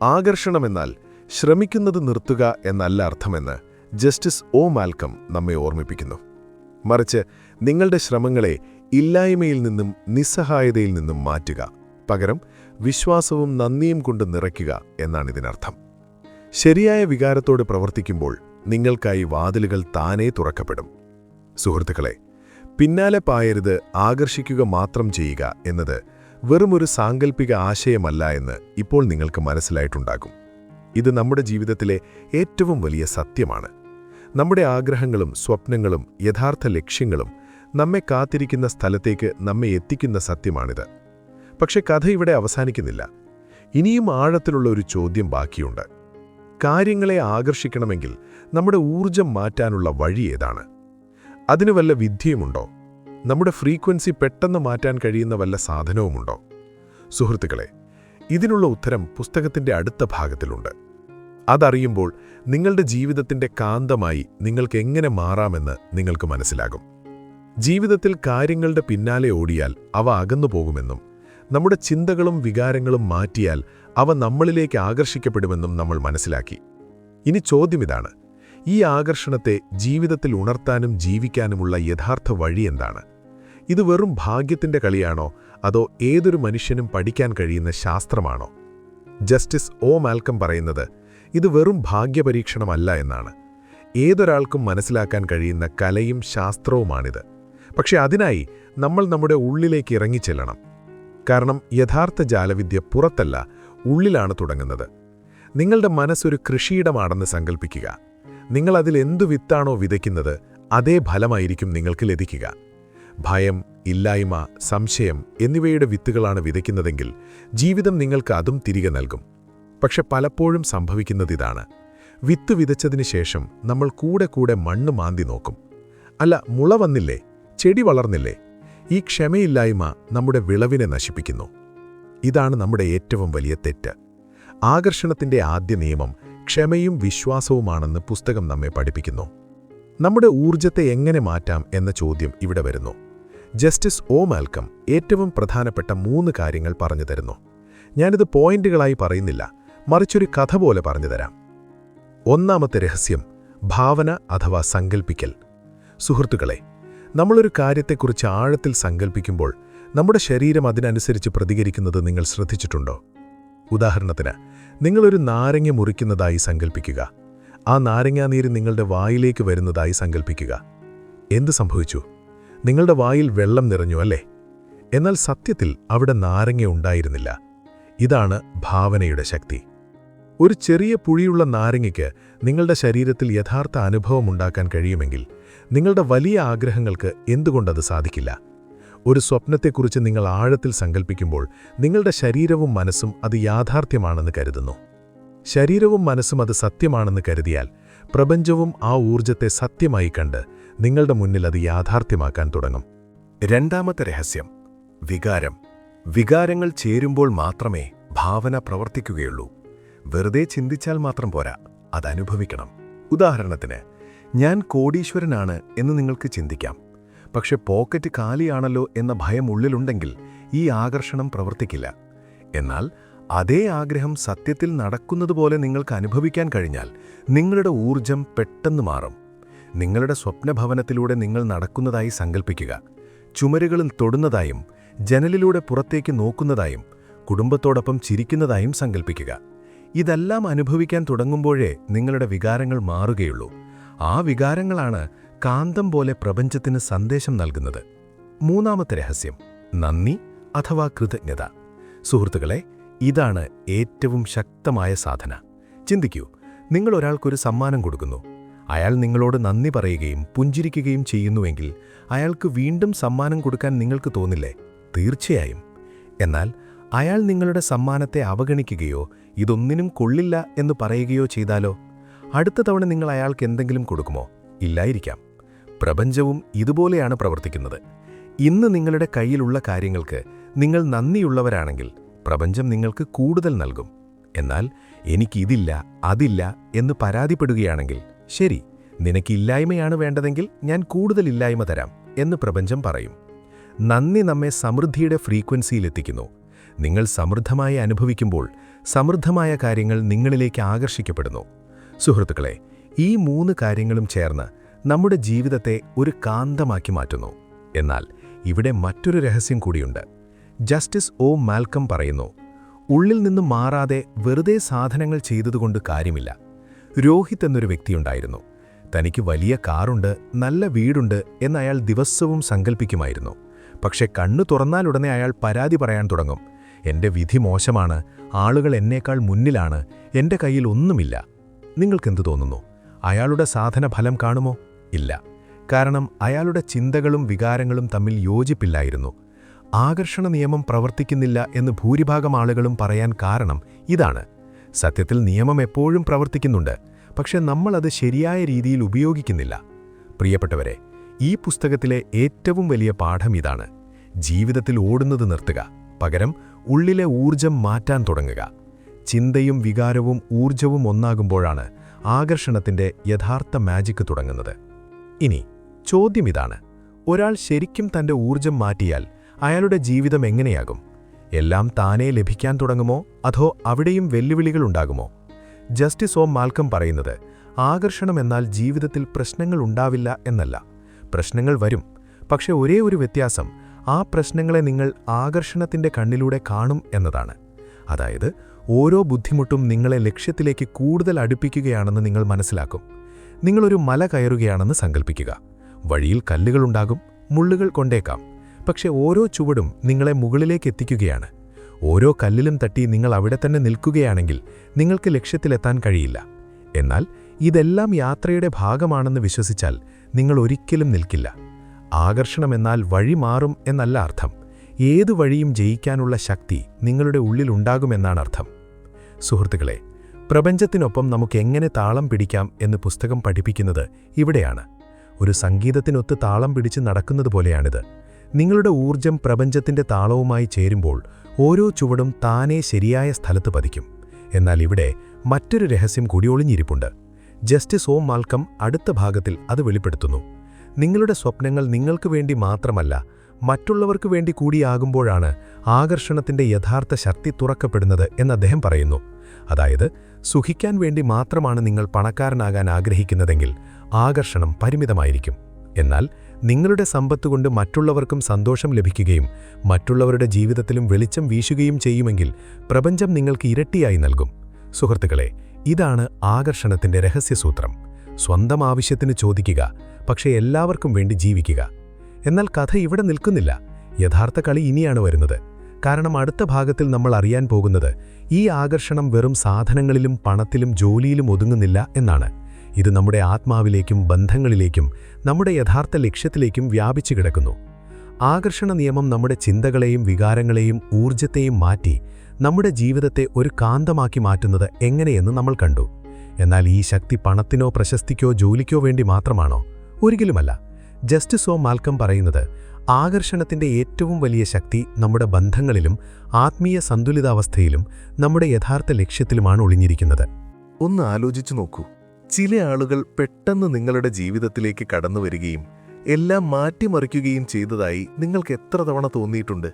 ആകർഷണമെന്നാൽ ശ്രമിക്കുന്നത് നിർത്തുക എന്നല്ല അർത്ഥമെന്ന് ജസ്റ്റിസ് ഒ മാൽക്കം നമ്മെ ഓർമ്മിപ്പിക്കുന്നു. മറിച്ച് നിങ്ങളുടെ ശ്രമങ്ങളെ ഇല്ലായ്മയിൽ നിന്നും നിസ്സഹായതയിൽ നിന്നും മാറ്റുക, പകരം വിശ്വാസവും നന്ദിയും കൊണ്ട് നിറയ്ക്കുക എന്നാണിതിനർത്ഥം. ശരിയായ വികാരത്തോട് പ്രവർത്തിക്കുമ്പോൾ നിങ്ങൾക്കായി വാതിലുകൾ താനേ തുറക്കപ്പെടും. സുഹൃത്തുക്കളെ, പിന്നാലെ പായരുത്, ആകർഷിക്കുക മാത്രം ചെയ്യുക എന്നത് വെറുമൊരു സാങ്കല്പിക ആശയമല്ല എന്ന് ഇപ്പോൾ നിങ്ങൾക്ക് മനസ്സിലായിട്ടുണ്ടാകും. ഇത് നമ്മുടെ ജീവിതത്തിലെ ഏറ്റവും വലിയ സത്യമാണ്. നമ്മുടെ ആഗ്രഹങ്ങളും സ്വപ്നങ്ങളും യഥാർത്ഥ ലക്ഷ്യങ്ങളും നമ്മെ കാത്തിരിക്കുന്ന സ്ഥലത്തേക്ക് നമ്മെ എത്തിക്കുന്ന സത്യമാണിത്. പക്ഷെ കഥ ഇവിടെ അവസാനിക്കുന്നില്ല. ഇനിയും ആഴത്തിലുള്ള ഒരു ചോദ്യം ബാക്കിയുണ്ട്. കാര്യങ്ങളെ ആകർഷിക്കണമെങ്കിൽ നമ്മുടെ ഊർജം മാറ്റാനുള്ള വഴി ഏതാണ്? അതിന് വല്ല വിദ്യയുമുണ്ടോ? നമ്മുടെ ഫ്രീക്വൻസി പെട്ടെന്ന് മാറ്റാൻ കഴിയുന്ന വല്ല സാധനവുമുണ്ടോ? സുഹൃത്തുക്കളെ, ഇതിനുള്ള ഉത്തരം പുസ്തകത്തിന്റെ അടുത്ത ഭാഗത്തിലുണ്ട്. അതറിയുമ്പോൾ നിങ്ങളുടെ ജീവിതത്തിന്റെ കാന്തമായി നിങ്ങൾക്ക് എങ്ങനെ മാറാമെന്ന് നിങ്ങൾക്ക് മനസ്സിലാകും. ജീവിതത്തിൽ കാര്യങ്ങളുടെ പിന്നാലെ ഓടിയാൽ അവ അകന്നു പോകുമെന്നും നമ്മുടെ ചിന്തകളും വികാരങ്ങളും മാറ്റിയാൽ അവ നമ്മളിലേക്ക് ആകർഷിക്കപ്പെടുമെന്നും നമ്മൾ മനസ്സിലാക്കി. ഇനി ചോദ്യമിതാണ്: ഈ ആകർഷണത്തെ ജീവിതത്തിൽ ഉണർത്താനും ജീവിക്കാനുമുള്ള യഥാർത്ഥ വഴി എന്താണ്? ഇത് വെറും ഭാഗ്യത്തിന്റെ കളിയാണോ, അതോ ഏതൊരു മനുഷ്യനും പഠിക്കാൻ കഴിയുന്ന ശാസ്ത്രമാണോ? ജസ്റ്റിസ് ഒ മാൽക്കം പറയുന്നത് ഇത് വെറും ഭാഗ്യപരീക്ഷണമല്ല എന്നാണ്. ഏതൊരാൾക്കും മനസ്സിലാക്കാൻ കഴിയുന്ന കലയും ശാസ്ത്രവുമാണിത്. പക്ഷെ അതിനായി നമ്മൾ നമ്മുടെ ഉള്ളിലേക്ക് ഇറങ്ങിച്ചെല്ലണം. കാരണം യഥാർത്ഥ ജാലവിദ്യ പുറത്തല്ല, ഉള്ളിലാണ് തുടങ്ങുന്നത്. നിങ്ങളുടെ മനസ്സൊരു കൃഷിയിടമാണെന്ന് സങ്കല്പിക്കുക. നിങ്ങൾ അതിൽ എന്തു വിത്താണോ വിതയ്ക്കുന്നത്, അതേ ഫലമായിരിക്കും നിങ്ങൾക്ക് ലഭിക്കുക. ഭയം, ഇല്ലായ്മ, സംശയം എന്നിവയുടെ വിത്തുകളാണ് വിതയ്ക്കുന്നതെങ്കിൽ ജീവിതം നിങ്ങൾക്ക് അതും തിരികെ നൽകും. പക്ഷെ പലപ്പോഴും സംഭവിക്കുന്നതിതാണ്: വിത്ത് വിതച്ചതിന് ശേഷം നമ്മൾ കൂടെ കൂടെ മണ്ണ് മാന്തി നോക്കും. അല്ല, മുള വന്നില്ലേ, ചെടി വളർന്നില്ലേ? ഈ ക്ഷമയില്ലായ്മ നമ്മുടെ വിളവിനെ നശിപ്പിക്കുന്നു. ഇതാണ് നമ്മുടെ ഏറ്റവും വലിയ തെറ്റ്. ആകർഷണത്തിന്റെ ആദ്യ നിയമം ക്ഷമയും വിശ്വാസവുമാണെന്ന് പുസ്തകം നമ്മെ പഠിപ്പിക്കുന്നു. നമ്മുടെ ഊർജത്തെ എങ്ങനെ മാറ്റാം എന്ന ചോദ്യം ഇവിടെ വരുന്നു. ജസ്റ്റിസ് ഒ മാൽക്കം ഏറ്റവും പ്രധാനപ്പെട്ട 3 കാര്യങ്ങൾ പറഞ്ഞു തരുന്നു. ഞാനിത് പോയിന്റുകളായി പറയുന്നില്ല, മറിച്ചൊരു കഥ പോലെ പറഞ്ഞു തരാം. ഒന്നാമത്തെ രഹസ്യം ഭാവന അഥവാ സങ്കൽപ്പിക്കൽ. സുഹൃത്തുക്കളെ, നമ്മളൊരു കാര്യത്തെക്കുറിച്ച് ആഴത്തിൽ സങ്കൽപ്പിക്കുമ്പോൾ നമ്മുടെ ശരീരം അതിനനുസരിച്ച് പ്രതികരിക്കുന്നത് നിങ്ങൾ ശ്രദ്ധിച്ചിട്ടുണ്ടോ? ഉദാഹരണത്തിന്, നിങ്ങളൊരു നാരങ്ങ മുറിക്കുന്നതായി സങ്കൽപ്പിക്കുക. ആ നാരങ്ങാനീര് നിങ്ങളുടെ വായിലേക്ക് വരുന്നതായി സങ്കൽപ്പിക്കുക. എന്ത് സംഭവിച്ചു? നിങ്ങളുടെ വായിൽ വെള്ളം നിറഞ്ഞു, അല്ലേ? എന്നാൽ സത്യത്തിൽ അവിടെ നാരങ്ങ ഉണ്ടായിരുന്നില്ല. ഇതാണ് ഭാവനയുടെ ശക്തി. ഒരു ചെറിയ പുളിയുള്ള നാരങ്ങയ്ക്ക് നിങ്ങളുടെ ശരീരത്തിൽ യഥാർത്ഥ അനുഭവമുണ്ടാക്കാൻ കഴിയുമെങ്കിൽ നിങ്ങളുടെ വലിയ ആഗ്രഹങ്ങൾക്ക് എന്തുകൊണ്ടത് സാധിക്കില്ല? ഒരു സ്വപ്നത്തെക്കുറിച്ച് നിങ്ങൾ ആഴത്തിൽ സങ്കൽപ്പിക്കുമ്പോൾ നിങ്ങളുടെ ശരീരവും മനസ്സും അത് യാഥാർത്ഥ്യമാണെന്ന് കരുതുന്നു. ശരീരവും മനസ്സും അത് സത്യമാണെന്ന് കരുതിയാൽ പ്രപഞ്ചവും ആ ഊർജ്ജത്തെ സത്യമായി കണ്ട് നിങ്ങളുടെ മുന്നിൽ അത് യാഥാർത്ഥ്യമാക്കാൻ തുടങ്ങും. രണ്ടാമത്തെ രഹസ്യം വികാരം. വികാരങ്ങൾ ചേരുമ്പോൾ മാത്രമേ ഭാവന പ്രവർത്തിക്കുകയുള്ളൂ. വെറുതെ ചിന്തിച്ചാൽ മാത്രം പോരാ, അതനുഭവിക്കണം. ഉദാഹരണത്തിന്, ഞാൻ കോടീശ്വരനാണ് എന്ന് നിങ്ങൾക്ക് ചിന്തിക്കാം. പക്ഷെ പോക്കറ്റ് കാലിയാണല്ലോ എന്ന ഭയം ഉള്ളിലുണ്ടെങ്കിൽ ഈ ആകർഷണം പ്രവർത്തിക്കില്ല. എന്നാൽ അതേ ആഗ്രഹം സത്യത്തിൽ നടക്കുന്നതുപോലെ നിങ്ങൾക്ക് അനുഭവിക്കാൻ കഴിഞ്ഞാൽ നിങ്ങളുടെ ഊർജം പെട്ടെന്ന് മാറും. നിങ്ങളുടെ സ്വപ്നഭവനത്തിലൂടെ നിങ്ങൾ നടക്കുന്നതായി സങ്കൽപ്പിക്കുക. ചുമരുകളിൽ തൊടുന്നതായും ജനലിലൂടെ പുറത്തേക്ക് നോക്കുന്നതായും കുടുംബത്തോടൊപ്പം ചിരിക്കുന്നതായും സങ്കൽപ്പിക്കുക. ഇതെല്ലാം അനുഭവിക്കാൻ തുടങ്ങുമ്പോഴേ നിങ്ങളുടെ വികാരങ്ങൾ മാറുകയുള്ളൂ. ആ വികാരങ്ങളാണ് കാന്തം പോലെ പ്രപഞ്ചത്തിന് സന്ദേശം നൽകുന്നത്. മൂന്നാമത്തെ രഹസ്യം നന്ദി അഥവാ കൃതജ്ഞത. സുഹൃത്തുക്കളെ, ഇതാണ് ഏറ്റവും ശക്തമായ സാധന. ചിന്തിക്കൂ, നിങ്ങൾ ഒരാൾക്കൊരു സമ്മാനം കൊടുക്കുന്നു. അയാൾ നിങ്ങളോട് നന്ദി പറയുകയും പുഞ്ചിരിക്കുകയും ചെയ്യുന്നുവെങ്കിൽ അയാൾക്ക് വീണ്ടും സമ്മാനം കൊടുക്കാൻ നിങ്ങൾക്ക് തോന്നില്ലേ? തീർച്ചയായും. എന്നാൽ അയാൾ നിങ്ങളുടെ സമ്മാനത്തെ അവഗണിക്കുകയോ ഇതൊന്നിനും കൊള്ളില്ല എന്ന് പറയുകയോ ചെയ്താലോ? അടുത്ത തവണ നിങ്ങൾ അയാൾക്ക് എന്തെങ്കിലും കൊടുക്കുമോ? ഇല്ലായിരിക്കാം. പ്രപഞ്ചവും ഇതുപോലെയാണ് പ്രവർത്തിക്കുന്നത്. ഇന്ന് നിങ്ങളുടെ കയ്യിലുള്ള കാര്യങ്ങൾക്ക് നിങ്ങൾ നന്ദിയുള്ളവരാണെങ്കിൽ പ്രപഞ്ചം നിങ്ങൾക്ക് കൂടുതൽ നൽകും. എന്നാൽ എനിക്കിതില്ല, അതില്ല എന്ന് പരാതിപ്പെടുകയാണെങ്കിൽ, ശരി, നിനക്ക് ഇല്ലായ്മയാണ് വേണ്ടതെങ്കിൽ ഞാൻ കൂടുതൽ ഇല്ലായ്മ തരാം എന്ന് പ്രപഞ്ചം പറയും. നന്ദി നമ്മെ സമൃദ്ധിയുടെ ഫ്രീക്വൻസിയിലെത്തിക്കുന്നു. നിങ്ങൾ സമൃദ്ധമായി അനുഭവിക്കുമ്പോൾ സമൃദ്ധമായ കാര്യങ്ങൾ നിങ്ങളിലേക്ക് ആകർഷിക്കപ്പെടുന്നു. സുഹൃത്തുക്കളെ, ഈ 3 കാര്യങ്ങളും ചേർന്ന് നമ്മുടെ ജീവിതത്തെ ഒരു കാന്തമാക്കി മാറ്റുന്നു. എന്നാൽ ഇവിടെ മറ്റൊരു രഹസ്യം കൂടിയുണ്ട്. ജസ്റ്റിസ് ഒ മാൽക്കം പറയുന്നു, ഉള്ളിൽ നിന്ന് മാറാതെ വെറുതെ സാധനങ്ങൾ ചെയ്തതുകൊണ്ട് കാര്യമില്ല. രോഹിത് എന്നൊരു വ്യക്തിയുണ്ടായിരുന്നു. തനിക്ക് വലിയ കാറുണ്ട്, നല്ല വീടുണ്ട് എന്ന് അയാൾ ദിവസവും സങ്കൽപ്പിക്കുമായിരുന്നു. പക്ഷെ കണ്ണു തുറന്നാലുടനെ അയാൾ പരാതി പറയാൻ തുടങ്ങും. എൻ്റെ വിധി മോശമാണ്, ആളുകൾ എന്നേക്കാൾ മുന്നിലാണ്, എൻ്റെ കയ്യിൽ ഒന്നുമില്ല. നിങ്ങൾക്കെന്തു തോന്നുന്നു? അയാളുടെ സാധന ഫലം കാണുമോ? ഇല്ല. കാരണം അയാളുടെ ചിന്തകളും വികാരങ്ങളും തമ്മിൽ യോജിപ്പില്ലായിരുന്നു. ആകർഷണ നിയമം പ്രവർത്തിക്കുന്നില്ല എന്ന് ഭൂരിഭാഗം ആളുകളും പറയാൻ കാരണം ഇതാണ്. സത്യത്തിൽ നിയമം എപ്പോഴും പ്രവർത്തിക്കുന്നുണ്ട്, പക്ഷെ നമ്മളത് ശരിയായ രീതിയിൽ ഉപയോഗിക്കുന്നില്ല. പ്രിയപ്പെട്ടവരെ, ഈ പുസ്തകത്തിലെ ഏറ്റവും വലിയ പാഠം ഇതാണ്. ജീവിതത്തിൽ ഓടുന്നത് നിർത്തുക, പകരം ഉള്ളിലെ ഊർജം മാറ്റാൻ തുടങ്ങുക. ചിന്തയും വികാരവും ഊർജവും ഒന്നാകുമ്പോഴാണ് ആകർഷണത്തിൻ്റെ യഥാർത്ഥ മാജിക് തുടങ്ങുന്നത്. ഇനി ചോദ്യം ഇതാണ്: ഒരാൾ ശരിക്കും തൻ്റെ ഊർജം മാറ്റിയാൽ അയാളുടെ ജീവിതം എങ്ങനെയാകും? എല്ലാം താനേ ലഭിക്കാൻ തുടങ്ങുമോ, അതോ അവിടെയും വെല്ലുവിളികളുണ്ടാകുമോ? ജസ്റ്റിസ് ഒ മാൽക്കം പറയുന്നത്, ആകർഷണം എന്നാൽ ജീവിതത്തിൽ പ്രശ്നങ്ങൾ ഉണ്ടാവില്ല എന്നല്ല. പ്രശ്നങ്ങൾ വരും, പക്ഷെ ഒരേ ഒരു വ്യത്യാസം, ആ പ്രശ്നങ്ങളെ നിങ്ങൾ ആകർഷണത്തിൻ്റെ കണ്ണിലൂടെ കാണും എന്നതാണ്. അതായത് ഓരോ ബുദ്ധിമുട്ടും നിങ്ങളെ ലക്ഷ്യത്തിലേക്ക് കൂടുതൽ അടുപ്പിക്കുകയാണെന്ന് നിങ്ങൾ മനസ്സിലാക്കും. നിങ്ങളൊരു മല കയറുകയാണെന്ന് സങ്കൽപ്പിക്കുക. വഴിയിൽ കല്ലുകളുണ്ടാകും, മുള്ളുകൾ കൊണ്ടേക്കാം. പക്ഷെ ഓരോ ചുവടും നിങ്ങളെ മുകളിലേക്ക് എത്തിക്കുകയാണ്. ഓരോ കല്ലിലും തട്ടി നിങ്ങൾ അവിടെ തന്നെ നിൽക്കുകയാണെങ്കിൽ നിങ്ങൾക്ക് ലക്ഷ്യത്തിലെത്താൻ കഴിയില്ല. എന്നാൽ ഇതെല്ലാം യാത്രയുടെ ഭാഗമാണെന്ന് വിശ്വസിച്ചാൽ നിങ്ങൾ ഒരിക്കലും നിൽക്കില്ല. ആകർഷണമെന്നാൽ വഴി മാറും എന്നല്ല അർത്ഥം. ഏതു വഴിയും ജയിക്കാനുള്ള ശക്തി നിങ്ങളുടെ ഉള്ളിലുണ്ടാകുമെന്നാണ് അർത്ഥം. സുഹൃത്തുക്കളെ, പ്രപഞ്ചത്തിനൊപ്പം നമുക്ക് എങ്ങനെ താളം പിടിക്കാം എന്ന് പുസ്തകം പഠിപ്പിക്കുന്നത് ഇവിടെയാണ്. ഒരു സംഗീതത്തിനൊത്ത് താളം പിടിച്ച് നടക്കുന്നത് പോലെയാണിത്. നിങ്ങളുടെ ഊർജം പ്രപഞ്ചത്തിൻ്റെ താളവുമായി ചേരുമ്പോൾ ഓരോ ചുവടും താനേ ശരിയായ സ്ഥലത്ത് പതിക്കും. എന്നാൽ ഇവിടെ മറ്റൊരു രഹസ്യം കൂടി ഒളിഞ്ഞിരിപ്പുണ്ട്. ജസ്റ്റിസ് ഒ മാൽക്കം അടുത്ത ഭാഗത്തിൽ അത് വെളിപ്പെടുത്തുന്നു. നിങ്ങളുടെ സ്വപ്നങ്ങൾ നിങ്ങൾക്ക് വേണ്ടി മാത്രമല്ല, മറ്റുള്ളവർക്ക് വേണ്ടി കൂടിയാകുമ്പോഴാണ് ആകർഷണത്തിൻ്റെ യഥാർത്ഥ ശക്തി തുറക്കപ്പെടുന്നത് എന്ന് അദ്ദേഹം പറയുന്നു. അതായത് സുഖിക്കാൻ വേണ്ടി മാത്രമാണ് നിങ്ങൾ പണക്കാരനാകാൻ ആഗ്രഹിക്കുന്നതെങ്കിൽ ആകർഷണം പരിമിതമായിരിക്കും. എന്നാൽ നിങ്ങളുടെ സമ്പത്തുകൊണ്ട് മറ്റുള്ളവർക്കും സന്തോഷം ലഭിക്കുകയും മറ്റുള്ളവരുടെ ജീവിതത്തിലും വെളിച്ചം വീശുകയും ചെയ്യുമെങ്കിൽ പ്രപഞ്ചം നിങ്ങൾക്ക് ഇരട്ടിയായി നൽകും. സുഹൃത്തുക്കളെ, ഇതാണ് ആകർഷണത്തിന്റെ രഹസ്യസൂത്രം. സ്വന്തം ആവശ്യത്തിന് ചോദിക്കുക, പക്ഷേ എല്ലാവർക്കും വേണ്ടി ജീവിക്കുക. എന്നാൽ കഥ ഇവിടെ നിൽക്കുന്നില്ല. യഥാർത്ഥ കളി ഇനിയാണ് വരുന്നത്. കാരണം അടുത്ത ഭാഗത്തിൽ നമ്മൾ അറിയാൻ പോകുന്നത് ഈ ആകർഷണം വെറും സാധനങ്ങളിലും പണത്തിലും ജോലിയിലും ഒതുങ്ങുന്നില്ല എന്നാണ്. ഇത് നമ്മുടെ ആത്മാവിലേക്കും ബന്ധങ്ങളിലേക്കും നമ്മുടെ യഥാർത്ഥ ലക്ഷ്യത്തിലേക്കും വ്യാപിച്ചു കിടക്കുന്നു. ആകർഷണ നിയമം നമ്മുടെ ചിന്തകളെയും വികാരങ്ങളെയും ഊർജ്ജത്തെയും മാറ്റി നമ്മുടെ ജീവിതത്തെ ഒരു കാന്തമാക്കി മാറ്റുന്നത് എങ്ങനെയെന്ന് നമ്മൾ കണ്ടു. എന്നാൽ ഈ ശക്തി പണത്തിനോ പ്രശസ്തിക്കോ ജോലിക്കോ വേണ്ടി മാത്രമാണോ? ഒരിക്കലുമല്ല. ജസ്റ്റിസ് ഒ മാൽക്കം പറയുന്നത് ആകർഷണത്തിന്റെ ഏറ്റവും വലിയ ശക്തി നമ്മുടെ ബന്ധങ്ങളിലും ആത്മീയ സന്തുലിതാവസ്ഥയിലും നമ്മുടെ യഥാർത്ഥ ലക്ഷ്യത്തിലുമാണ് ഒളിഞ്ഞിരിക്കുന്നത്. ഒന്ന് ആലോചിച്ചു നോക്കൂ. ചില ആളുകൾ പെട്ടെന്ന് നിങ്ങളുടെ ജീവിതത്തിലേക്ക് കടന്നു വരികയും എല്ലാം മാറ്റിമറിക്കുകയും ചെയ്തതായി നിങ്ങൾക്ക് എത്ര തവണ തോന്നിയിട്ടുണ്ട്?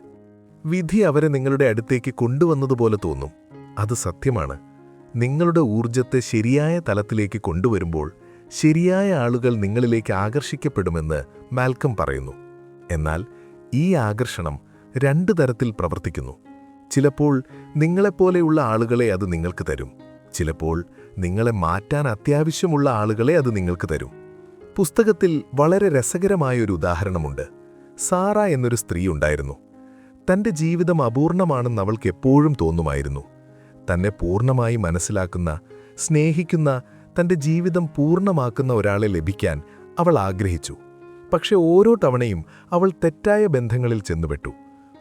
വിധി അവരെ നിങ്ങളുടെ അടുത്തേക്ക് കൊണ്ടുവന്നതുപോലെ തോന്നും. അത് സത്യമാണ്. നിങ്ങളുടെ ഊർജ്ജത്തെ ശരിയായ തലത്തിലേക്ക് കൊണ്ടുവരുമ്പോൾ ശരിയായ ആളുകൾ നിങ്ങളിലേക്ക് ആകർഷിക്കപ്പെടുമെന്ന് മാൽക്കം പറയുന്നു. എന്നാൽ ഈ ആകർഷണം 2 തരത്തിൽ പ്രവർത്തിക്കുന്നു. ചിലപ്പോൾ നിങ്ങളെപ്പോലെയുള്ള ആളുകളെ അത് നിങ്ങൾക്ക് തരും. ചിലപ്പോൾ നിങ്ങളെ മാറ്റാൻ അത്യാവശ്യമുള്ള ആളുകളെ അത് നിങ്ങൾക്ക് തരും. പുസ്തകത്തിൽ വളരെ രസകരമായൊരു ഉദാഹരണമുണ്ട്. സാറ എന്നൊരു സ്ത്രീ ഉണ്ടായിരുന്നു. തന്റെ ജീവിതം അപൂർണമാണെന്ന് അവൾക്ക് എപ്പോഴും തോന്നുമായിരുന്നു. തന്നെ പൂർണ്ണമായി മനസ്സിലാക്കുന്ന, സ്നേഹിക്കുന്ന, തന്റെ ജീവിതം പൂർണ്ണമാക്കുന്ന ഒരാളെ ലഭിക്കാൻ അവൾ ആഗ്രഹിച്ചു. പക്ഷെ ഓരോ തവണയും അവൾ തെറ്റായ ബന്ധങ്ങളിൽ ചെന്നുപെട്ടു.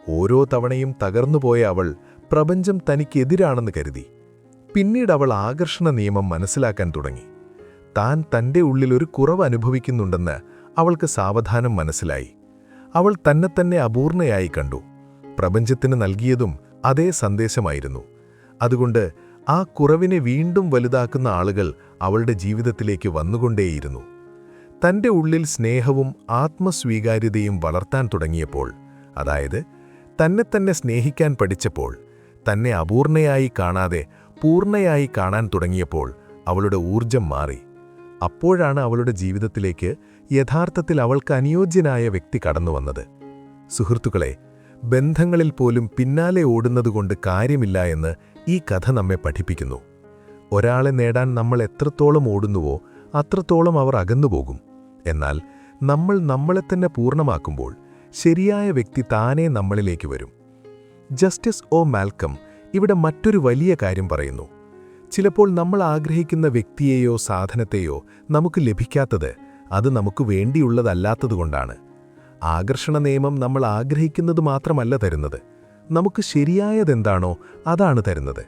ഓരോ തവണയും തകർന്നുപോയ അവൾ പ്രപഞ്ചം തനിക്കെതിരാണെന്ന് കരുതി. പിന്നീട് അവൾ ആകർഷണ നിയമം മനസ്സിലാക്കാൻ തുടങ്ങി. താൻ തന്റെ ഉള്ളിൽ ഒരു കുറവ് അനുഭവിക്കുന്നുണ്ടെന്ന് അവൾക്ക് സാവധാനം മനസ്സിലായി. അവൾ തന്നെ അപൂർണയായി കണ്ടു. പ്രപഞ്ചത്തിന് നൽകിയതും അതേ സന്ദേശമായിരുന്നു. അതുകൊണ്ട് ആ കുറവിനെ വീണ്ടും വലുതാക്കുന്ന ആളുകൾ അവളുടെ ജീവിതത്തിലേക്ക് വന്നുകൊണ്ടേയിരുന്നു. തന്റെ ഉള്ളിൽ സ്നേഹവും ആത്മസ്വീകാര്യതയും വളർത്താൻ തുടങ്ങിയപ്പോൾ, അതായത് തന്നെ സ്നേഹിക്കാൻ പഠിച്ചപ്പോൾ, തന്നെ അപൂർണയായി കാണാതെ പൂർണ്ണയായി കാണാൻ തുടങ്ങിയപ്പോൾ അവളുടെ ഊർജം മാറി. അപ്പോഴാണ് അവളുടെ ജീവിതത്തിലേക്ക് യഥാർത്ഥത്തിൽ അവൾക്ക് അനുയോജ്യനായ വ്യക്തി കടന്നുവന്നത്. സുഹൃത്തുക്കളെ, ബന്ധങ്ങളിൽ പോലും പിന്നാലെ ഓടുന്നതുകൊണ്ട് കാര്യമില്ല എന്ന് ഈ കഥ നമ്മെ പഠിപ്പിക്കുന്നു. ഒരാളെ നേടാൻ നമ്മൾ എത്രത്തോളം ഓടുന്നുവോ അത്രത്തോളം അവർ അകന്നുപോകും. എന്നാൽ നമ്മൾ നമ്മളെ തന്നെ പൂർണ്ണമാക്കുമ്പോൾ ശരിയായ വ്യക്തി താനേ നമ്മളിലേക്ക് വരും. ജസ്റ്റിസ് ഒ മാൽക്കം ഇവിടെ മറ്റൊരു വലിയ കാര്യം പറയുന്നു. ചിലപ്പോൾ നമ്മൾ ആഗ്രഹിക്കുന്ന വ്യക്തിയെയോ സാധനത്തെയോ നമുക്ക് ലഭിക്കാത്തത് അത് നമുക്ക് വേണ്ടിയുള്ളതല്ലാത്തതുകൊണ്ടാണ്. ആകർഷണ നിയമം നമ്മൾ ആഗ്രഹിക്കുന്നത് മാത്രമല്ല തരുന്നത്, നമുക്ക് ശരിയായതെന്താണോ അതാണ് തരുന്നത്.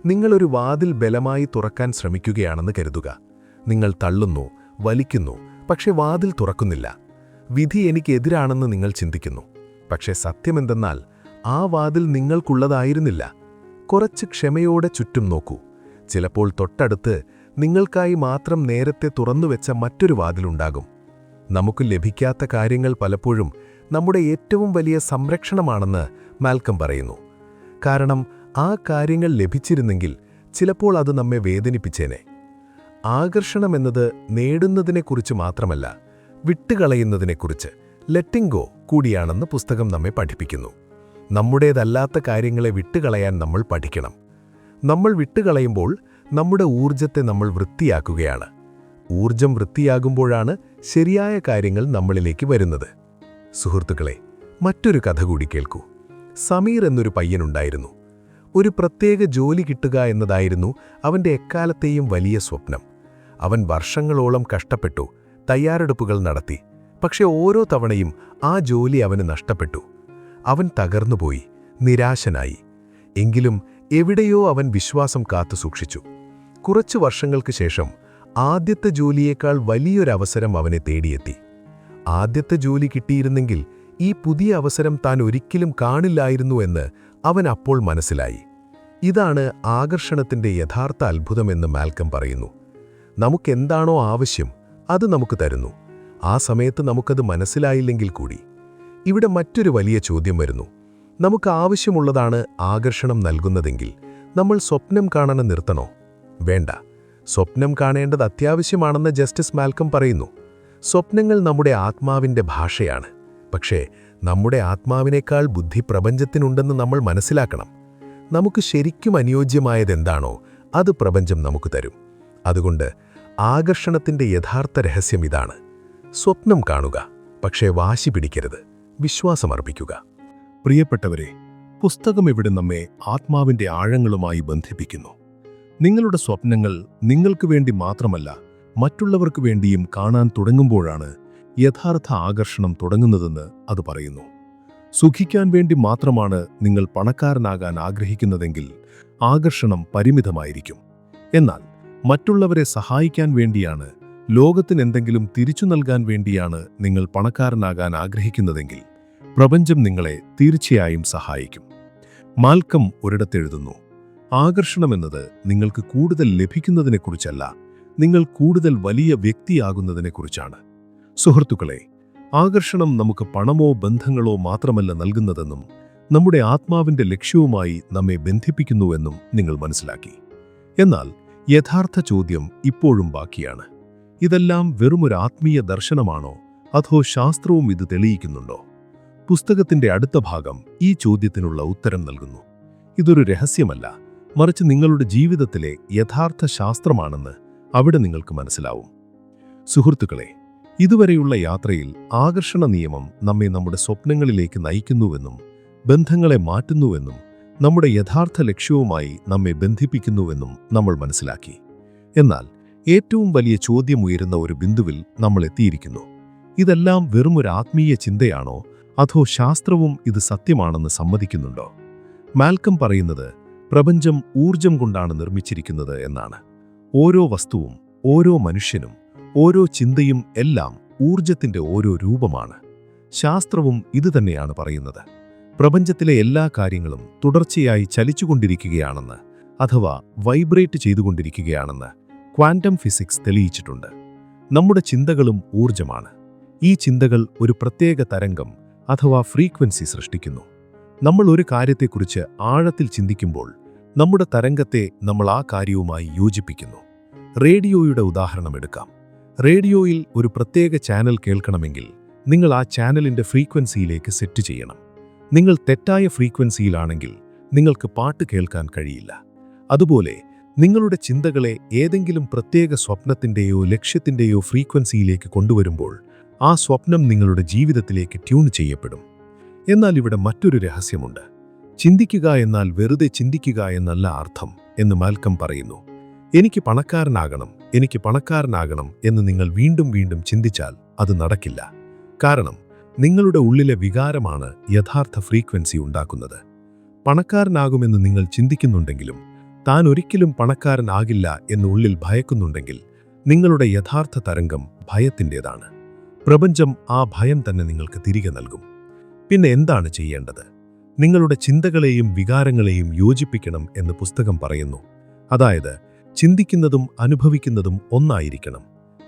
നിങ്ങളൊരു വാതിൽ ബലമായി തുറക്കാൻ ശ്രമിക്കുകയാണെന്ന് കരുതുക. നിങ്ങൾ തള്ളുന്നു, വലിക്കുന്നു, പക്ഷെ വാതിൽ തുറക്കുന്നില്ല. വിധി എനിക്കെതിരാണെന്ന് നിങ്ങൾ ചിന്തിക്കുന്നു. പക്ഷെ സത്യമെന്തെന്നാൽ ആ വാതിൽ നിങ്ങൾക്കുള്ളതായിരുന്നില്ല. കുറച്ച് ക്ഷമയോടെ ചുറ്റും നോക്കൂ. ചിലപ്പോൾ തൊട്ടടുത്ത് നിങ്ങൾക്കായി മാത്രം നേരത്തെ തുറന്നുവെച്ച മറ്റൊരു വാതിലുണ്ടാകും. നമുക്ക് ലഭിക്കാത്ത കാര്യങ്ങൾ പലപ്പോഴും നമ്മുടെ ഏറ്റവും വലിയ സംരക്ഷണമാണെന്ന് മാൽക്കം പറയുന്നു. കാരണം ആ കാര്യങ്ങൾ ലഭിച്ചിരുന്നെങ്കിൽ ചിലപ്പോൾ അത് നമ്മെ വേദനിപ്പിച്ചേനെ. ആകർഷണമെന്നത് നേടുന്നതിനെക്കുറിച്ച് മാത്രമല്ല, വിട്ടുകളയുന്നതിനെക്കുറിച്ച്, ലെറ്റിംഗ് ഗോ കൂടിയാണെന്ന് പുസ്തകം നമ്മെ പഠിപ്പിക്കുന്നു. നമ്മുടേതല്ലാത്ത കാര്യങ്ങളെ വിട്ടുകളയാൻ നമ്മൾ പഠിക്കണം. നമ്മൾ വിട്ടുകളയുമ്പോൾ നമ്മുടെ ഊർജ്ജത്തെ നമ്മൾ വൃത്തിയാക്കുകയാണ്. ഊർജ്ജം വൃത്തിയാകുമ്പോഴാണ് ശരിയായ കാര്യങ്ങൾ നമ്മളിലേക്ക് വരുന്നത്. സുഹൃത്തുക്കളെ, മറ്റൊരു കഥ കൂടി കേൾക്കൂ. സമീർ എന്നൊരു പയ്യനുണ്ടായിരുന്നു. ഒരു പ്രത്യേക ജോലി കിട്ടുക എന്നതായിരുന്നു അവൻ്റെ എക്കാലത്തെയും വലിയ സ്വപ്നം. അവൻ വർഷങ്ങളോളം കഷ്ടപ്പെട്ടു, തയ്യാറെടുപ്പുകൾ നടത്തി. പക്ഷെ ഓരോ തവണയും ആ ജോലി അവന് നഷ്ടപ്പെട്ടു. അവൻ തകർന്നുപോയി, നിരാശനായി. എങ്കിലും എവിടെയോ അവൻ വിശ്വാസം കാത്തു സൂക്ഷിച്ചു. കുറച്ചു വർഷങ്ങൾക്ക് ശേഷം ആദ്യത്തെ ജോലിയേക്കാൾ വലിയൊരവസരം അവനെ തേടിയെത്തി. ആദ്യത്തെ ജോലി കിട്ടിയിരുന്നെങ്കിൽ ഈ പുതിയ അവസരം താൻ ഒരിക്കലും കാണില്ലായിരുന്നു എന്ന് അവൻ അപ്പോൾ മനസ്സിലായി. ഇതാണ് ആകർഷണത്തിന്റെ യഥാർത്ഥ അത്ഭുതമെന്ന് മാൽക്കം പറയുന്നു. നമുക്കെന്താണോ ആവശ്യം അത് നമുക്ക് തരുന്നു. ആ സമയത്ത് നമുക്കത് മനസ്സിലായില്ലെങ്കിൽ കൂടി. ഇവിടെ മറ്റൊരു വലിയ ചോദ്യം വരുന്നു. നമുക്ക് ആവശ്യമുള്ളതാണ് ആകർഷണം നൽകുന്നതെങ്കിൽ നമ്മൾ സ്വപ്നം കാണാൻ നിർത്തണോ? വേണ്ട. സ്വപ്നം കാണേണ്ടത് അത്യാവശ്യമാണെന്ന് ജസ്റ്റിസ് മാൽക്കം പറയുന്നു. സ്വപ്നങ്ങൾ നമ്മുടെ ആത്മാവിൻ്റെ ഭാഷയാണ്. പക്ഷേ നമ്മുടെ ആത്മാവിനേക്കാൾ ബുദ്ധി പ്രപഞ്ചത്തിനുണ്ടെന്ന് നമ്മൾ മനസ്സിലാക്കണം. നമുക്ക് ശരിക്കും അനുയോജ്യമായതെന്താണോ അത് പ്രപഞ്ചം നമുക്ക് തരും. അതുകൊണ്ട് ആകർഷണത്തിൻ്റെ യഥാർത്ഥ രഹസ്യം ഇതാണ്: സ്വപ്നം കാണുക, പക്ഷേ വാശി പിടിക്കരുത്, വിശ്വാസമർപ്പിക്കുക. പ്രിയപ്പെട്ടവരെ, പുസ്തകം ഇവിടെ നമ്മെ ആത്മാവിൻ്റെ ആഴങ്ങളുമായി ബന്ധിപ്പിക്കുന്നു. നിങ്ങളുടെ സ്വപ്നങ്ങൾ നിങ്ങൾക്ക് വേണ്ടി മാത്രമല്ല, മറ്റുള്ളവർക്ക് വേണ്ടിയും കാണാൻ തുടങ്ങുമ്പോഴാണ് യഥാർത്ഥ ആകർഷണം തുടങ്ങുന്നതെന്ന് അത് പറയുന്നു. സുഖിക്കാൻ വേണ്ടി മാത്രമാണ് നിങ്ങൾ പണക്കാരനാകാൻ ആഗ്രഹിക്കുന്നതെങ്കിൽ ആകർഷണം പരിമിതമായിരിക്കും. എന്നാൽ മറ്റുള്ളവരെ സഹായിക്കാൻ വേണ്ടിയാണ്, ലോകത്തിന് എന്തെങ്കിലും തിരിച്ചു നൽകാൻ വേണ്ടിയാണ് നിങ്ങൾ പണക്കാരനാകാൻ ആഗ്രഹിക്കുന്നതെങ്കിൽ പ്രപഞ്ചം നിങ്ങളെ തീർച്ചയായും സഹായിക്കും. മാൽക്കം ഒരിടത്തെഴുതുന്നു, ആകർഷണമെന്നത് നിങ്ങൾക്ക് കൂടുതൽ ലഭിക്കുന്നതിനെക്കുറിച്ചല്ല, നിങ്ങൾ കൂടുതൽ വലിയ വ്യക്തിയാകുന്നതിനെക്കുറിച്ചാണ്. സുഹൃത്തുക്കളെ, ആകർഷണം നമുക്ക് പണമോ ബന്ധങ്ങളോ മാത്രമല്ല നൽകുന്നതെന്നും നമ്മുടെ ആത്മാവിൻ്റെ ലക്ഷ്യവുമായി നമ്മെ ബന്ധിപ്പിക്കുന്നുവെന്നും നിങ്ങൾ മനസ്സിലാക്കി. എന്നാൽ യഥാർത്ഥ ചോദ്യം ഇപ്പോഴും ബാക്കിയാണ്. ഇതെല്ലാം വെറുമൊരു ആത്മീയ ദർശനമാണോ, അതോ ശാസ്ത്രവും ഇത് തെളിയിക്കുന്നുണ്ടോ? പുസ്തകത്തിന്റെ അടുത്ത ഭാഗം ഈ ചോദ്യത്തിനുള്ള ഉത്തരം നൽകുന്നു. ഇതൊരു രഹസ്യമല്ല, മറിച്ച് നിങ്ങളുടെ ജീവിതത്തിലെ യഥാർത്ഥ ശാസ്ത്രമാണെന്ന് അവിടെ നിങ്ങൾക്ക് മനസ്സിലാവും. സുഹൃത്തുക്കളെ, ഇതുവരെയുള്ള യാത്രയിൽ ആകർഷണ നിയമം നമ്മെ നമ്മുടെ സ്വപ്നങ്ങളിലേക്ക് നയിക്കുന്നുവെന്നും ബന്ധങ്ങളെ മാറ്റുന്നുവെന്നും നമ്മുടെ യഥാർത്ഥ ലക്ഷ്യവുമായി നമ്മെ ബന്ധിപ്പിക്കുന്നുവെന്നും നമ്മൾ മനസ്സിലാക്കി. എന്നാൽ ഏറ്റവും വലിയ ചോദ്യമുയരുന്ന ഒരു ബിന്ദുവിൽ നമ്മൾ എത്തിയിരിക്കുന്നു. ഇതെല്ലാം വെറുമൊരു ആത്മീയ ചിന്തയാണോ, അതോ ശാസ്ത്രവും ഇത് സത്യമാണെന്ന് സമ്മതിക്കുന്നുണ്ടോ? മാൽക്കം പറയുന്നത് പ്രപഞ്ചം ഊർജം കൊണ്ടാണ് നിർമ്മിച്ചിരിക്കുന്നത് എന്നാണ്. ഓരോ വസ്തുവും, ഓരോ മനുഷ്യനും, ഓരോ ചിന്തയും എല്ലാം ഊർജത്തിന്റെ ഓരോ രൂപമാണ്. ശാസ്ത്രവും ഇതുതന്നെയാണ് പറയുന്നത്. പ്രപഞ്ചത്തിലെ എല്ലാ കാര്യങ്ങളും തുടർച്ചയായി ചലിച്ചുകൊണ്ടിരിക്കുകയാണെന്ന്, അഥവാ വൈബ്രേറ്റ് ചെയ്തുകൊണ്ടിരിക്കുകയാണെന്ന് ക്വാണ്ടം ഫിസിക്സ് തെളിയിച്ചിട്ടുണ്ട്. നമ്മുടെ ചിന്തകളും ഊർജമാണ്. ഈ ചിന്തകൾ ഒരു പ്രത്യേക തരംഗം അഥവാ ഫ്രീക്വൻസി സൃഷ്ടിക്കുന്നു. നമ്മൾ ഒരു കാര്യത്തെക്കുറിച്ച് ആഴത്തിൽ ചിന്തിക്കുമ്പോൾ നമ്മുടെ തരംഗത്തെ നമ്മൾ ആ കാര്യവുമായി യോജിപ്പിക്കുന്നു. റേഡിയോയുടെ ഉദാഹരണം എടുക്കാം. റേഡിയോയിൽ ഒരു പ്രത്യേക ചാനൽ കേൾക്കണമെങ്കിൽ നിങ്ങൾ ആ ചാനലിന്റെ ഫ്രീക്വൻസിയിലേക്ക് സെറ്റ് ചെയ്യണം. നിങ്ങൾ തെറ്റായ ഫ്രീക്വൻസിയിലാണെങ്കിൽ നിങ്ങൾക്ക് പാട്ട് കേൾക്കാൻ കഴിയില്ല. അതുപോലെ നിങ്ങളുടെ ചിന്തകളെ ഏതെങ്കിലും പ്രത്യേക സ്വപ്നത്തിൻ്റെയോ ലക്ഷ്യത്തിൻ്റെയോ ഫ്രീക്വൻസിയിലേക്ക് കൊണ്ടുവരുമ്പോൾ ആ സ്വപ്നം നിങ്ങളുടെ ജീവിതത്തിലേക്ക് ട്യൂൺ ചെയ്യപ്പെടും. എന്നാൽ ഇവിടെ മറ്റൊരു രഹസ്യമുണ്ട്. ചിന്തിക്കുക എന്നാൽ വെറുതെ ചിന്തിക്കുക എന്നല്ല അർത്ഥം എന്ന് മാൽക്കം പറയുന്നു. എനിക്ക് പണക്കാരനാകണം എന്ന് നിങ്ങൾ വീണ്ടും വീണ്ടും ചിന്തിച്ചാൽ അത് നടക്കില്ല. കാരണം നിങ്ങളുടെ ഉള്ളിലെ വികാരമാണ് യഥാർത്ഥ ഫ്രീക്വൻസി ഉണ്ടാക്കുന്നത്. പണക്കാരനാകുമെന്ന് നിങ്ങൾ ചിന്തിക്കുന്നുണ്ടെങ്കിലും താൻ ഒരിക്കലും പണക്കാരനാകില്ല എന്ന് ഉള്ളിൽ ഭയക്കുന്നുണ്ടെങ്കിൽ നിങ്ങളുടെ യഥാർത്ഥ തരംഗം ഭയത്തിൻ്റെതാണ്. പ്രപഞ്ചം ആ ഭയം തന്നെ നിങ്ങൾക്ക് തിരികെ നൽകും. പിന്നെ എന്താണ് ചെയ്യേണ്ടത്? നിങ്ങളുടെ ചിന്തകളെയും വികാരങ്ങളെയും യോജിപ്പിക്കണം എന്ന് പുസ്തകം പറയുന്നു. അതായത് ചിന്തിക്കുന്നതും അനുഭവിക്കുന്നതും ഒന്നായിരിക്കണം.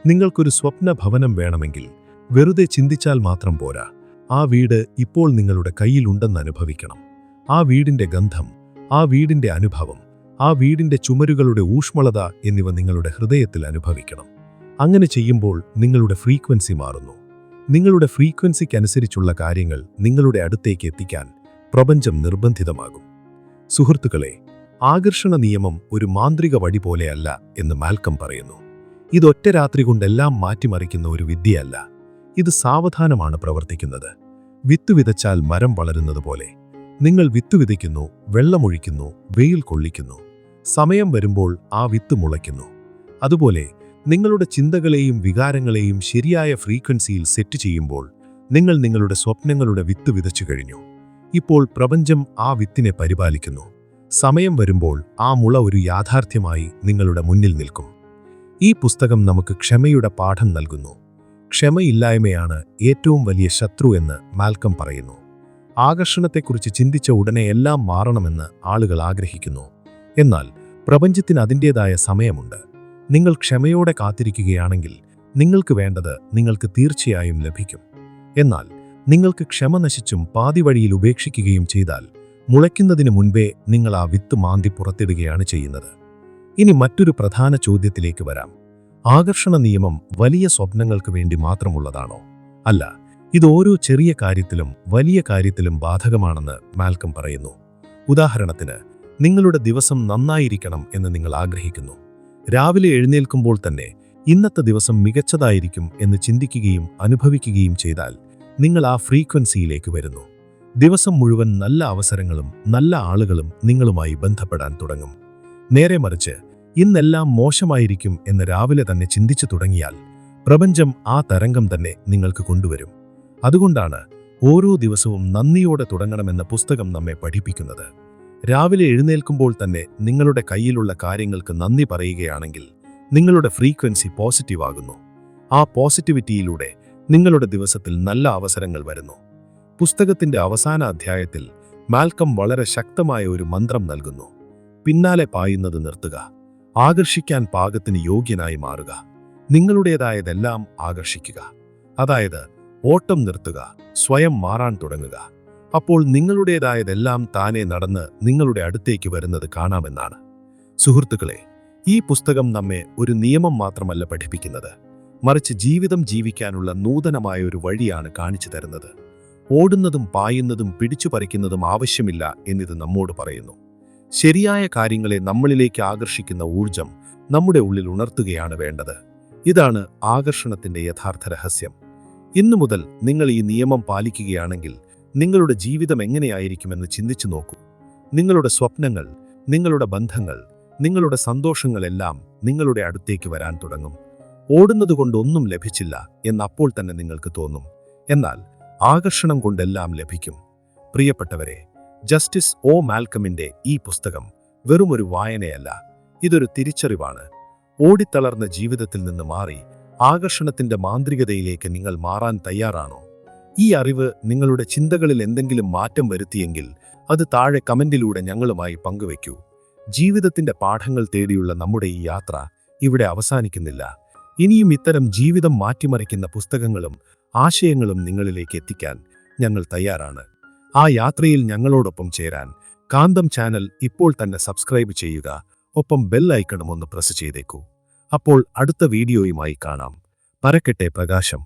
നിങ്ങൾക്കൊരു സ്വപ്ന ഭവനം വേണമെങ്കിൽ വെറുതെ ചിന്തിച്ചാൽ മാത്രം പോരാ. ആ വീട് ഇപ്പോൾ നിങ്ങളുടെ കയ്യിലുണ്ടെന്ന് അനുഭവിക്കണം. ആ വീടിന്റെ ഗന്ധം, ആ വീടിന്റെ അനുഭവം, ആ വീടിന്റെ ചുമരുകളുടെ ഊഷ്മളത എന്നിവ നിങ്ങളുടെ ഹൃദയത്തിൽ അനുഭവിക്കണം. അങ്ങനെ ചെയ്യുമ്പോൾ നിങ്ങളുടെ ഫ്രീക്വൻസി മാറുന്നു. നിങ്ങളുടെ ഫ്രീക്വൻസിക്കനുസരിച്ചുള്ള കാര്യങ്ങൾ നിങ്ങളുടെ അടുത്തേക്ക് എത്തിക്കാൻ പ്രപഞ്ചം നിർബന്ധിതമാകും. സുഹൃത്തുക്കളെ, ആകർഷണ നിയമം ഒരു മാന്ത്രിക വടി പോലെയല്ല എന്ന് മാൽക്കം പറയുന്നു. ഇതൊറ്റ രാത്രി കൊണ്ടെല്ലാം മാറ്റിമറിക്കുന്ന ഒരു വിദ്യയല്ല. ഇത് സാവധാനമാണ് പ്രവർത്തിക്കുന്നത്. വിത്ത് വിതച്ചാൽ മരം വളരുന്നത് പോലെ നിങ്ങൾ വിത്ത് വിതയ്ക്കുന്നു, വെള്ളമൊഴിക്കുന്നു, വെയിൽ കൊള്ളിക്കുന്നു. സമയം വരുമ്പോൾ ആ വിത്ത് മുളയ്ക്കുന്നു. അതുപോലെ നിങ്ങളുടെ ചിന്തകളെയും വികാരങ്ങളെയും ശരിയായ ഫ്രീക്വൻസിയിൽ സെറ്റ് ചെയ്യുമ്പോൾ നിങ്ങൾ നിങ്ങളുടെ സ്വപ്നങ്ങളുടെ വിത്ത് വിതച്ചു കഴിഞ്ഞു. ഇപ്പോൾ പ്രപഞ്ചം ആ വിത്തിനെ പരിപാലിക്കുന്നു. സമയം വരുമ്പോൾ ആ മുള ഒരു യാഥാർത്ഥ്യമായി നിങ്ങളുടെ മുന്നിൽ നിൽക്കും. ഈ പുസ്തകം നമുക്ക് ക്ഷമയുടെ പാഠം നൽകുന്നു. ക്ഷമയില്ലായ്മയാണ് ഏറ്റവും വലിയ ശത്രു എന്ന് മാൽക്കം പറയുന്നു. ആകർഷണത്തെക്കുറിച്ച് ചിന്തിച്ച ഉടനെ എല്ലാം മാറണമെന്ന് ആളുകൾ ആഗ്രഹിക്കുന്നു. എന്നാൽ പ്രപഞ്ചത്തിന് അതിൻ്റേതായ സമയമുണ്ട്. നിങ്ങൾ ക്ഷമയോടെ കാത്തിരിക്കുകയാണെങ്കിൽ നിങ്ങൾക്ക് വേണ്ടത് നിങ്ങൾക്ക് തീർച്ചയായും ലഭിക്കും. എന്നാൽ നിങ്ങൾക്ക് ക്ഷമ നശിച്ചും പാതി വഴിയിൽ ഉപേക്ഷിക്കുകയും ചെയ്താൽ മുളയ്ക്കുന്നതിന് മുൻപേ നിങ്ങൾ ആ വിത്ത് മാന്തി പുറത്തിടുകയാണ് ചെയ്യുന്നത്. ഇനി മറ്റൊരു പ്രധാന ചോദ്യത്തിലേക്ക് വരാം. ആകർഷണ നിയമം വലിയ സ്വപ്നങ്ങൾക്ക് വേണ്ടി മാത്രമുള്ളതാണോ? അല്ല, ഇത് ഓരോ ചെറിയ കാര്യത്തിലും വലിയ കാര്യത്തിലും ബാധകമാണെന്ന് മാൽക്കം പറയുന്നു. ഉദാഹരണത്തിന്, നിങ്ങളുടെ ദിവസം നന്നായിരിക്കണം എന്ന് നിങ്ങൾ ആഗ്രഹിക്കുന്നു. രാവിലെ എഴുന്നേൽക്കുമ്പോൾ തന്നെ ഇന്നത്തെ ദിവസം മികച്ചതായിരിക്കും എന്ന് ചിന്തിക്കുകയും അനുഭവിക്കുകയും ചെയ്താൽ നിങ്ങൾ ആ ഫ്രീക്വൻസിയിലേക്ക് വരുന്നു. ദിവസം മുഴുവൻ നല്ല അവസരങ്ങളും നല്ല ആളുകളും നിങ്ങളുമായി ബന്ധപ്പെടാൻ തുടങ്ങും. നേരെ മറിച്ച്, ഇന്നെല്ലാം മോശമായിരിക്കും എന്ന് രാവിലെ തന്നെ ചിന്തിച്ചു തുടങ്ങിയാൽ പ്രപഞ്ചം ആ തരംഗം തന്നെ നിങ്ങൾക്ക് കൊണ്ടുവരും. അതുകൊണ്ടാണ് ഓരോ ദിവസവും നന്ദിയോടെ തുടങ്ങണമെന്ന പുസ്തകം നമ്മെ പഠിപ്പിക്കുന്നത്. രാവിലെ എഴുന്നേൽക്കുമ്പോൾ തന്നെ നിങ്ങളുടെ കയ്യിലുള്ള കാര്യങ്ങൾക്ക് നന്ദി പറയുകയാണെങ്കിൽ നിങ്ങളുടെ ഫ്രീക്വൻസി പോസിറ്റീവ് ആകുന്നു. ആ പോസിറ്റിവിറ്റിയിലൂടെ നിങ്ങളുടെ ദിവസത്തിൽ നല്ല അവസരങ്ങൾ വരുന്നു. പുസ്തകത്തിന്റെ അവസാന അധ്യായത്തിൽ മാൽക്കം വളരെ ശക്തമായ ഒരു മന്ത്രം നൽകുന്നു. പിന്നാലെ പായുന്നത് നിർത്തുക, ആകർഷിക്കാൻ പാകത്തിന് യോഗ്യനായി മാറുക, നിങ്ങളുടേതായതെല്ലാം ആകർഷിക്കുക. അതായത്, ഓട്ടം നിർത്തുക, സ്വയം മാറാൻ തുടങ്ങുക. അപ്പോൾ നിങ്ങളുടേതായതെല്ലാം താനെ നടന്ന് നിങ്ങളുടെ അടുത്തേക്ക് വരുന്നത് കാണാമെന്നാണ്. സുഹൃത്തുക്കളെ, ഈ പുസ്തകം നമ്മെ ഒരു നിയമം മാത്രമല്ല പഠിപ്പിക്കുന്നത്, മറിച്ച് ജീവിതം ജീവിക്കാനുള്ള നൂതനമായ ഒരു വഴിയാണ് കാണിച്ചു തരുന്നത്. ഓടുന്നതും പായുന്നതും പിടിച്ചു പറിക്കുന്നതും ആവശ്യമില്ല എന്നിത് നമ്മോട് പറയുന്നു. ശരിയായ കാര്യങ്ങളെ നമ്മളിലേക്ക് ആകർഷിക്കുന്ന ഊർജം നമ്മുടെ ഉള്ളിൽ ഉണർത്തുകയാണ് വേണ്ടത്. ഇതാണ് ആകർഷണത്തിന്റെ യഥാർത്ഥ രഹസ്യം. ഇന്നു മുതൽ നിങ്ങൾ ഈ നിയമം പാലിക്കുകയാണെങ്കിൽ നിങ്ങളുടെ ജീവിതം എങ്ങനെയായിരിക്കുമെന്ന് ചിന്തിച്ചു നോക്കൂ. നിങ്ങളുടെ സ്വപ്നങ്ങൾ, നിങ്ങളുടെ ബന്ധങ്ങൾ, നിങ്ങളുടെ സന്തോഷങ്ങളെല്ലാം നിങ്ങളുടെ അടുത്തേക്ക് വരാൻ തുടങ്ങും. ഓടുന്നതുകൊണ്ടൊന്നും ലഭിച്ചില്ല എന്നപ്പോൾ തന്നെ നിങ്ങൾക്ക് തോന്നും. എന്നാൽ ആകർഷണം കൊണ്ടെല്ലാം ലഭിക്കും. പ്രിയപ്പെട്ടവരെ, ജസ്റ്റിസ് ഒ മാൽക്കമിന്റെ ഈ പുസ്തകം വെറുമൊരു വായനയല്ല, ഇതൊരു തിരിച്ചറിവാണ്. ഓടിത്തളർന്ന ജീവിതത്തിൽ നിന്ന് മാറി ആകർഷണത്തിന്റെ മാന്ത്രികതയിലേക്ക് നിങ്ങൾ മാറാൻ തയ്യാറാണോ? ഈ അറിവ് നിങ്ങളുടെ ചിന്തകളിൽ എന്തെങ്കിലും മാറ്റം വരുത്തിയെങ്കിൽ അത് താഴെ കമന്റിലൂടെ ഞങ്ങളുമായി പങ്കുവെക്കൂ. ജീവിതത്തിന്റെ പാഠങ്ങൾ തേടിയുള്ള നമ്മുടെ ഈ യാത്ര ഇവിടെ അവസാനിക്കുന്നില്ല. ഇനിയും ഇത്തരം ജീവിതം മാറ്റിമറിക്കുന്ന പുസ്തകങ്ങളും ആശയങ്ങളും നിങ്ങളിലേക്ക് എത്തിക്കാൻ ഞങ്ങൾ തയ്യാറാണ്. ആ യാത്രയിൽ ഞങ്ങളോടൊപ്പം ചേരാൻ കാന്തം ചാനൽ ഇപ്പോൾ തന്നെ സബ്സ്ക്രൈബ് ചെയ്യുക. ഒപ്പം ബെൽ ഐക്കണും ഒന്ന് പ്രസ് ചെയ്തേക്കൂ. അപ്പോൾ അടുത്ത വീഡിയോയുമായി കാണാം. പരക്കട്ടെ പ്രകാശം.